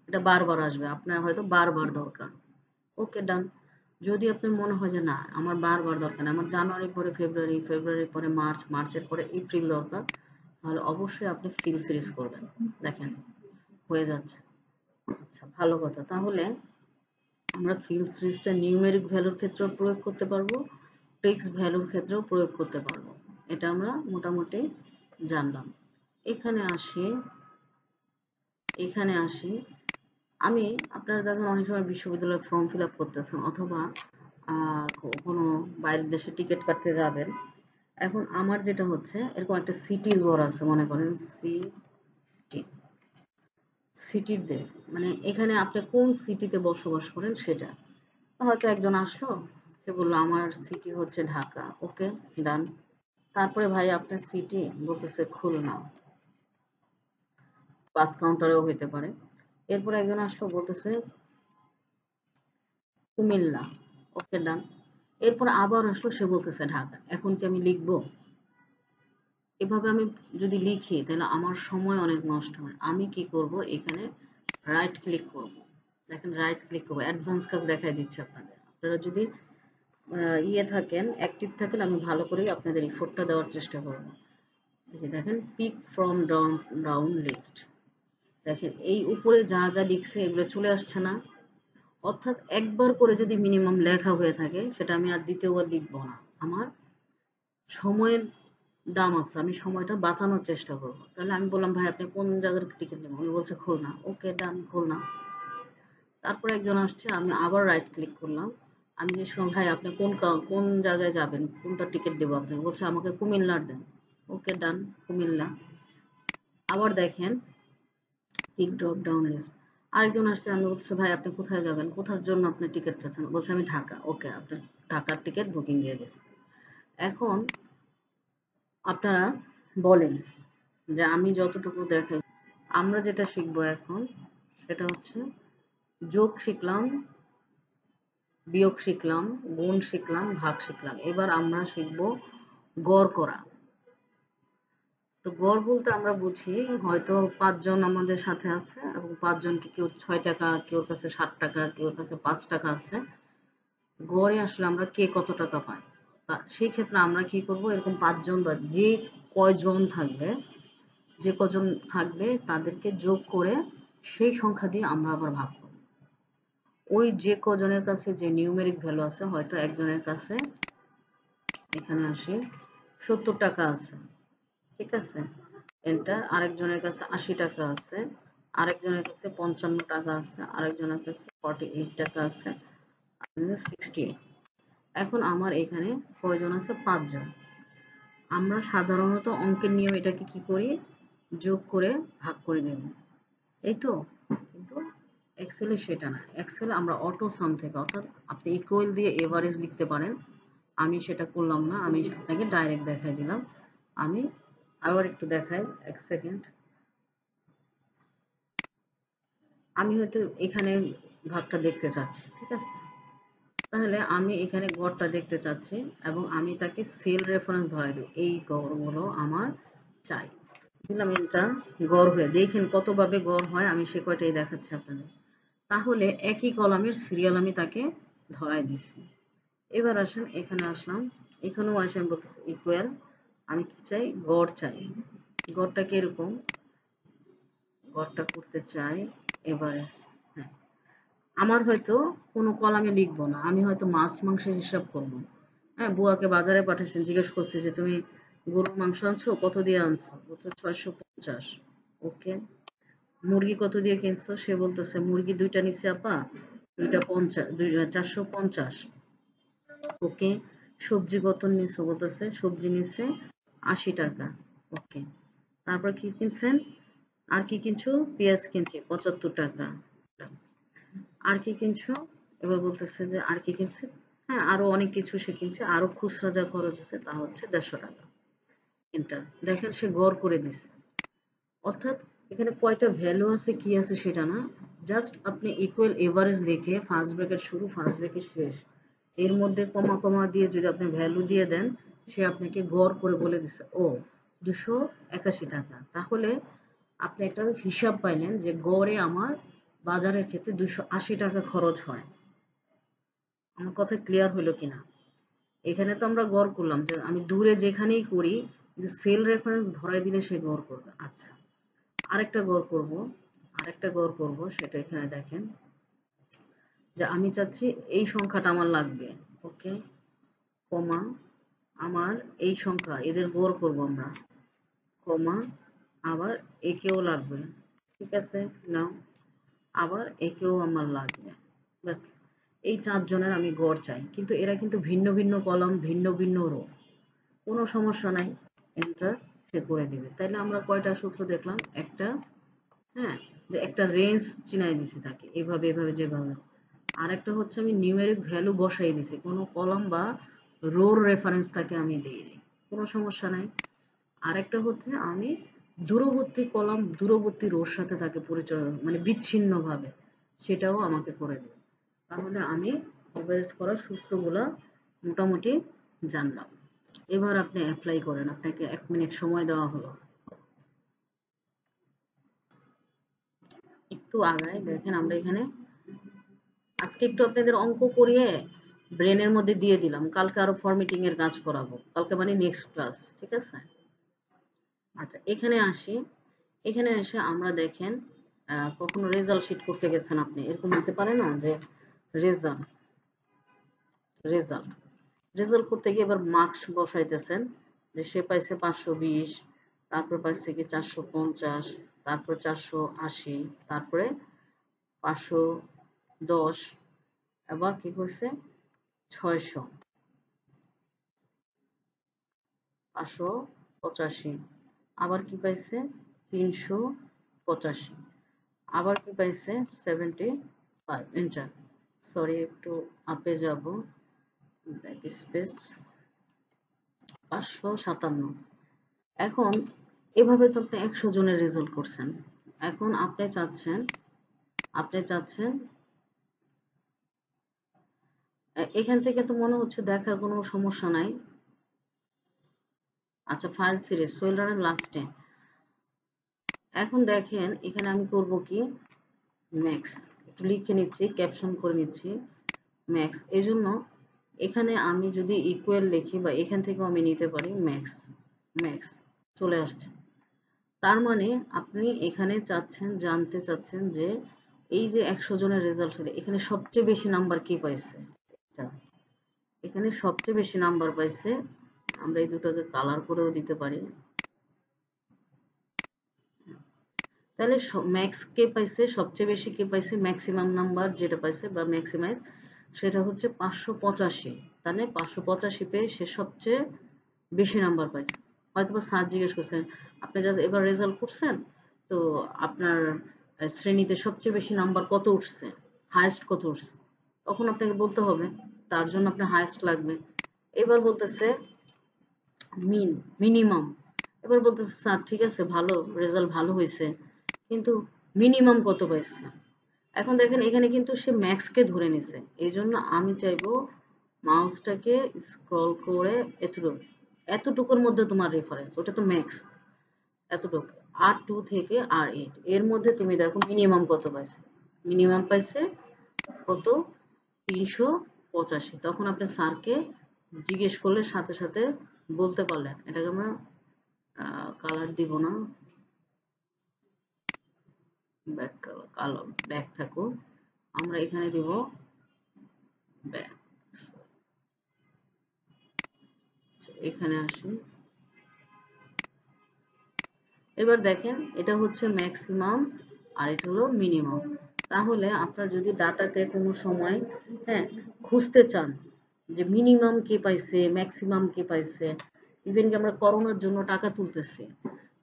এটা বারবার আসবে, আপনার হয়তো বারবার দরকার। ওকে ডান। যদি আপনার মনে হয় যে না আমার বারবার দরকার না, আমার জানুয়ারির পরে ফেব্রুয়ারি, ফেব্রুয়ারির পরে মার্চ, মার্চের পরে এপ্রিল দরকার, তাহলে অবশ্যই আপনি ফিল সিরিজ করবেন। দেখেন হয়ে যাচ্ছে। আচ্ছা, ভালো কথা। তাহলে আমরা ফিল সিরিজটা নিউমেরিক ভ্যালুর ক্ষেত্রেও প্রয়োগ করতে পারবো, টেক্সট ভ্যালুর ক্ষেত্রেও প্রয়োগ করতে পারবো। এটা আমরা মোটামুটি জানলাম। এখানে আসি, এখানে আসি, আমি, আপনারা দেখেন অনেক সময় বিশ্ববিদ্যালয়ে ফর্ম ফিল আপ করতেছেন, অথবা কোনো বাইরের দেশে টিকিট কাটতে যাবেন। এখন আমার যেটা হচ্ছে, এরকম একটা সিটির ঘর আছে, মনে করেন সিটি, সিটিতে, মানে এখানে আপনি কোন সিটিতে বসবাস করেন সেটা। হয়তো একজন আসলো, সে বললো আমার সিটি হচ্ছে ঢাকা, ওকে ডান। তারপরে ভাই আপনার সিটি বলতেছে খুলনা, বাস কাউন্টারেও হইতে পারে। এরপরে একজন আসলো বলতেছে কুমিল্লা, ওকে ডান। এরপর আবার আসলো সে বলতেছে ঢাকা, এখন কি আমি লিখবো? এভাবে আমি যদি লিখি তাহলে আমার সময় অনেক নষ্ট হয়। আমি কি করব, এখানে রাইট ক্লিক করব। দেখেন রাইট ক্লিক করবো, অ্যাডভান্স কাজ দেখাই দিচ্ছে আপনাদের। আপনারা যদি ইয়ে থাকেন, অ্যাক্টিভ থাকেন, আমি ভালো করেই আপনাদের ইফোর্টটা দেওয়ার চেষ্টা করব। এই যে দেখেন পিক ফ্রম ডাউন লিস্ট, দেখেন এই উপরে যা যা লিখছে এগুলো চলে আসছে না। অর্থাৎ একবার করে যদি মিনিমাম লেখা হয়ে থাকে সেটা আমি আর দ্বিতীয়বার লিখবো না। আমার সময়ের দাম আছে, আমি সময়টা বাঁচানোর চেষ্টা করব। তাহলে আমি বললাম ভাই আপনি কোন জায়গার টিকিট নেবেন, উনি বলছে খুলনা, ওকে ডান খুলনা। তারপরে একজন আসছে, আমি আবার রাইট ক্লিক করলাম। আমি যে ভাই আপনি কোন জায়গায় যাবেন, কোনটা টিকিট দেবো আপনাকে, বলছে আমাকে কুমিল্লার দেন, ওকে ডান কুমিল্লা। আবার দেখেন পিক ড্রপ ডাউন লিস্ট, আরেকজন আসছে, আমি বলছি ভাই আপনি কোথায় যাবেন, কোথার জন্য আপনি টিকিট চাচ্ছেন, বলছে আমি ঢাকা, ওকে আপনার ঢাকার টিকিট বুকিং দিয়ে দিচ্ছি। এখন আপনারা বলেন যে আমি যতটুকু দেখাই, আমরা যেটা শিখবো এখন সেটা হচ্ছে যোগ শিখলাম, বিয়োগ শিখলাম, গুণ শিখলাম, ভাগ শিখলাম। এবার আমরা শিখবো গড় করা। তো গড় বলতে আমরা বুঝি হয়তো 5 জন আমাদের সাথে আছে এবং 5 জনকে কেউ 6 টাকা, কেউ কাছে 7 টাকা, কেউ কাছে 5 টাকা আছে। গড়ে আসলে আমরা কে কত টাকা পাই, সেই ক্ষেত্রে আমরা কি করব, এরকম 5 জন বা যে কয়জন থাকবে, যে কজন থাকবে তাদেরকে যোগ করে সেই সংখ্যা দিয়ে আমরা আবার ভাগ করব। ওই যে কজনের কাছে যে নিউমেরিক ভ্যালু আছে, হয়তো একজনের কাছে এখানে আসি 70 টাকা আছে, ঠিক আছে, এটা আরেকজনের কাছে 80 টাকা আছে, আরেকজনের কাছে 55 টাকা আছে, আরেকজনের কাছে 48 টাকা আছে, 60। এখন আমার এখানে প্রয়োজন আছে 5 জন। আমরা সাধারণত অঙ্কের নিয়ম এটাকে কি করি, যোগ করে ভাগ করে দেব, এই তো। কিন্তু এক্সেলে সেটা না, এক্সেলে আমরা অটো সাম থেকে, অর্থাৎ আপনি ইকুয়াল দিয়ে এভারেজ লিখতে পারেন। আমি সেটা করলাম না, আমি আপনাকে ডাইরেক্ট দেখাই দিলাম। আমি আবার একটু দেখাই, এক সেকেন্ড। আমি হয়তো এখানে ভাগটা দেখতে চাচ্ছি, ঠিক আছে, তাহলে আমি এখানে গড়টা দেখতে চাচ্ছি এবং আমি তাকে সেল রেফারেন্স ধরাই দেব, এই গড়গুলো আমার চাই, দিলাম এন্টার। গড় হয়ে দেখেন কতভাবে গড় হয়, আমি সে কয়টাই দেখাচ্ছি আপনাদের। তাহলে একই কলামের সিরিয়াল আমি তাকে ধরাই দিছি। এবার আসেন এখানে আসলাম, এখানেও আসে আমি বলতেছি ইকুয়াল, আমি কি চাই, গড় চাই। গড়টা কিরকম, গড়টা করতে চাই এভারেজ। হ্যাঁ, আমার হয়তো কোনো কলামে লিখবো না, আমি হয়তো মাছ মাংসের হিসাব করবো। হ্যাঁ, বুয়াকে বাজারে পাঠাইছেন, জিজ্ঞেস করছে যে তুমি গরুর মাংস আনছো, কত দিয়ে আনছো, বলছে 650, ওকে। মুরগি কত দিয়ে কিনছো, সে বলতেছে মুরগি 2টা নিছে আপা, 2টা 50, 450, ওকে। সবজি কত নিছো, বলতেছে সবজি নিছে 80 টাকা, ওকে। তারপর কি কিনছেন, আর কি কিনছো, পেঁয়াজ কিনছি 75 টাকা, আর কি কিনছো, এবার বলতেছে যে আর কি কিনছে, হ্যাঁ আরো অনেক কিছু সে কিনছে, আরো খুচরা যা খরচ আছে তা হচ্ছে 150 টাকা। এন্টার, দেখেন সে গড় করে দিছে। অর্থাৎ এখানে কয়টা ভ্যালু আছে কি আছে সেটা না, জাস্ট আপনি ইকুয়াল এভারেজ লিখে ফার্স্ট ব্র্যাকেট শুরু ফার্স্ট ব্র্যাকেট শেষ, এর মধ্যে কমা কমা দিয়ে যদি আপনি ভ্যালু দিয়ে দেন, সে আপনাকে গড় করে বলে দিচ্ছে ও 281 টাকা। তাহলে আপনি একটা হিসাব পাইলেন যে গড়ে আমার বাজারের ক্ষেত্রে 280 টাকা খরচ হয়। আমার কথা ক্লিয়ার হলো কিনা, এখানে তো আমরা গড় করলাম যে আমি দূরে যেখানেই করি, কিন্তু সেল রেফারেন্স ধরাই দিলে সে গড় করবে। আচ্ছা, আরেকটা গড় করব, আরেকটা গড় করব, সেটা এখানে দেখেন যে আমি চাচ্ছি এই সংখ্যাটা আমার লাগবে, ওকে, কমা, আমার এই সংখ্যা এদের গড় করব আমরা, কমা, আবার একেও লাগবে, ঠিক আছে, নাও, আবার একেও আমার লাগবে, ব্যাস। এই 4 জনের আমি গড় চাই, কিন্তু এরা কিন্তু ভিন্ন ভিন্ন কলাম, ভিন্ন ভিন্ন রো, কোনো সমস্যা নাই, এন্টার, সে করে দিবে। তাইলে আমরা কয়টা সূত্র দেখলাম, একটা, হ্যাঁ, যে একটা রেঞ্জ চিনাই দিছি তাকে এভাবে এভাবে যেভাবে। আর একটা হচ্ছে আমি নিউমেরিক ভ্যালু বসাই দিছি, কোনো কলাম বা রোর রেফারেন্স তাকে আমি দিইনি, কোনো সমস্যা নাই। আরেকটা হচ্ছে আমি দূরবর্তী কলাম দূরবর্তী রোর সাথে তাকে পরিচয় মানে বিচ্ছিন্নভাবে সেটাও আমাকে করে দিন। তাহলে আমি এভারেজ করার সূত্রগুলা মোটামুটি জানলাম। এবার আপনি অ্যাপ্লাই করেন, আপনাকে 1 মিনিট সময় দেওয়া হলো। একটু আগায় দেখেন আমরা এখানে আজকে একটু আপনাদের অঙ্ক করিয়ে ব্রেনের মধ্যে দিয়ে দিলাম, কালকে আরো ফরম্যাটিং এর কাজ করাবো, কালকে মানে নেক্সট ক্লাস, ঠিক আছে? আচ্ছা এখানে আসি, এখানে এসে আমরা দেখেন কখনো রেজাল্ট শিট করতে গেছেন আপনি, এরকম হতে পারে না যে রেজাল্ট রেজাল্ট রেজাল্ট করতে গিয়ে এবার মার্কস বসাইতেছেন, যে সে পাইছে 520, তারপর পাইছে কি 450, তারপর 480, তারপরে 510, আবার কি করছে 600, 585, আবার কি পাইছে 385, আবার কি পাইছে 75, এন্টার। সরি একটু আপে যাব, ব্যাক স্পেস, 557। এখন এভাবে তো আপনি 100 জনের রেজাল্ট করছেন। এখন আপনি চাচ্ছেন এখান থেকে তো মনে হচ্ছে দেখার কোনো সমস্যা নাই। আচ্ছা ফাইল সিরিজ সোল্ডারের লাস্টে এখন দেখেন এখানে আমি করব কি ম্যাক্স, একটু লিখে নিচ্ছি, ক্যাপশন করে নিচ্ছি ম্যাক্স। এজন্য এখানে আমি যদি ইকুয়াল লিখি বা এখান থেকেও আমি নিতে পারি ম্যাক্স, ম্যাক্স চলে আসছে। তার মানে আপনি এখানে জানতে চাচ্ছেন যে এই যে 100 জনের রেজাল্ট হলে এখানে সবচেয়ে বেশি নাম্বার কে পাইছে, এখানে সবচেয়ে বেশি নাম্বার পাইছে, আমরা এই দুটোকে কালার করেও দিতে পারি। তাহলে ম্যাক্স কে পাইছে, সবচেয়ে বেশি কে পাইছে, ম্যাক্সিমাম নাম্বার যেটা পাইছে বা ম্যাক্সিমাইজ সেটা হচ্ছে 585। তাহলে 585 পেয়ে সে সবচেয়ে বেশি নাম্বার পাইছে। হয়তো বা স্যার জিজ্ঞেস করছেন আপনি যা এবার রেজাল্ট করছেন, তো আপনার শ্রেণীতে সবচেয়ে বেশি নাম্বার কত উঠছে, হাইয়েস্ট কত উঠছে, তখন আপনাকে বলতে হবে, তার জন্য আপনার হাইয়েস্ট লাগবে। এবার বলতেছে মিনিমাম, এবার বলতেছে স্যার ঠিক আছে ভালো রেজাল্ট ভালো হয়েছে, কিন্তু মিনিমাম কত পাইছে। এখন দেখেন এখানে কিন্তু সে ম্যাক্স কে ধরে নিছে, এই জন্য আমি চাইবো মাউসটাকে স্ক্রল করে এতটুকুর মধ্যে তোমার রেফারেন্স, ওটা তো ম্যাক্স এতটুকু, R2 থেকে R8 এর মধ্যে তুমি দেখো মিনিমাম কত পাইছে, মিনিমাম পাইছে কত 385। তখন আপনি স্যারকে জিজ্ঞেস করলে সাথে সাথে বলতে পারলেন। এটাকে আমরা কালার দিব না, ব্যাক কালো ব্যাক থাকুক, আমরা এখানে দিব ব্যাক। এখানে আসি, এবার দেখেন এটা হচ্ছে ম্যাক্সিমাম আর এটা হলো মিনিমাম। তাহলে আপনার যদি ডাটাতে কোনো সময় হ্যাঁ খুঁজতে চান যে মিনিমাম কে পাইছে ম্যাক্সিমাম কে পাইছে, ইভেন কি আমরা করোনার জন্য টাকা তুলতেছি,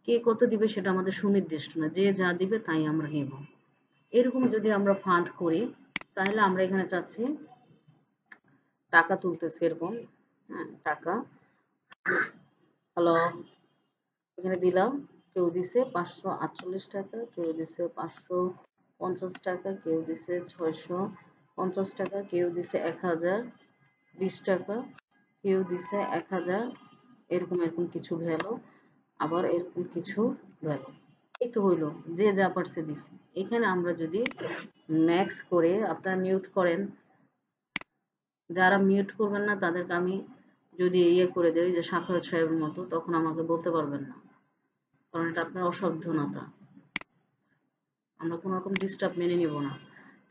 কে কত দিবে সেটা আমাদের সুনির্দিষ্ট না, যে যা দিবে তাই আমরা নেব। এরকম যদি আমরা ফান্ড করি তাহলে আমরা এখানে চাচ্ছি টাকা তুলতেছি এরকম, হ্যাঁ টাকা, হ্যালো, এখানে দিলাম, কেউ দিছে 548 টাকা, কেউ দিছে 550 টাকা, কেউ দিছে 650 টাকা, কেউ দিছে 1020 টাকা, কেউ দিছে 1000, এরকম এরকম কিছু ভ্যালু, আবার এরকম কিছু ভ্যালু, এই তো হইলো যে যা পারছে দিছে। এখানে আমরা যদি ম্যাক্স করে আপনারা মিউট করেন, যারা মিউট করবেন না তাদেরকে আমি যদি ইয়ে করে দেই যে সাখাওয়াত সাহেবের মতো, তখন আমাকে বলতে পারবেন না, কারণ এটা আপনার অসাবধানতা, আমরা কোনো রকম ডিস্টার্ব মেনে নিব না।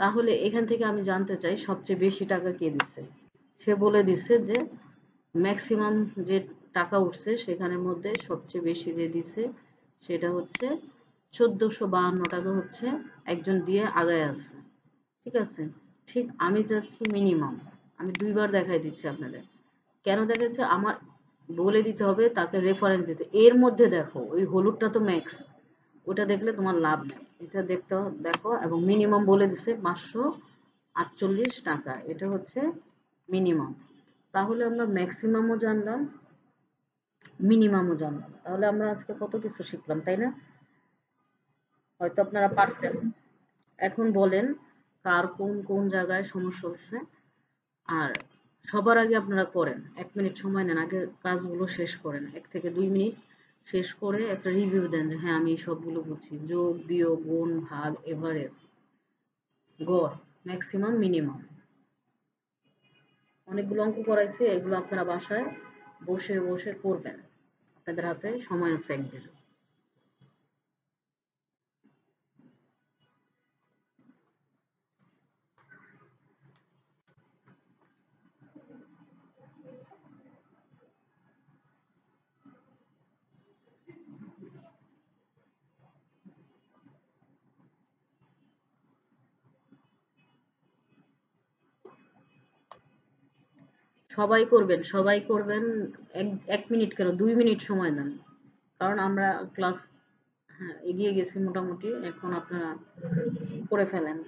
তাহলে এখান থেকে আমি জানতে চাই সবচেয়ে বেশি টাকা কে দিচ্ছে, সে বলে দিচ্ছে যে ম্যাক্সিমাম যে টাকা উঠছে সেখানের মধ্যে সবচেয়ে বেশি যে দিছে সেটা হচ্ছে 1452 টাকা হচ্ছে একজন দিয়ে আগায় আছে, ঠিক আছে। ঠিক আমি চাচ্ছি মিনিমাম, আমি দুইবার দেখাই দিচ্ছি আপনাদের, কেন দেখাচ্ছে আমার বলে দিতে হবে, তাকে রেফারেন্স দিতে, এর মধ্যে দেখো ওই হলুদটা তো ম্যাক্স, ওটা দেখলে তোমার লাভ নেই। এটা দেখো, এবং মিনিমাম বলে দিছে 548 টাকা, এটা হচ্ছে মিনিমাম। তাহলে আমরা ম্যাক্সিমামও জানলাম, মিনিমামও জানলাম। তাহলে আমরা আজকে কত কিছু শিখলাম, তাই না? হয়তো আপনারা পারতেন। এখন বলেন কার কোন কোন জায়গায় সমস্যা হচ্ছে। আর সবার আগে আপনারা করেন, 1 মিনিট সময় নেন, আগে কাজগুলো শেষ করেন, 1 থেকে 2 মিনিট শেষ করে একটা রিভিউ দেন যে হ্যাঁ আমি সবগুলো বুঝছি, যোগ বিয়োগ গুণ ভাগ এভারেজ গড় ম্যাক্সিমাম মিনিমাম। অনেকগুলো অঙ্ক করাইছে, এগুলো আপনারা বাসায় বসে বসে করবেন, আপনাদের হাতে সময় আছে একদিন। সবাই করবেন, সবাই করবেন। 1 মিনিট কেন, 2 মিনিট সময় দেন, কারণ আমরা ক্লাস, হ্যাঁ, এগিয়ে গেছি মোটামুটি। এখন আপনারা করে ফেলেন।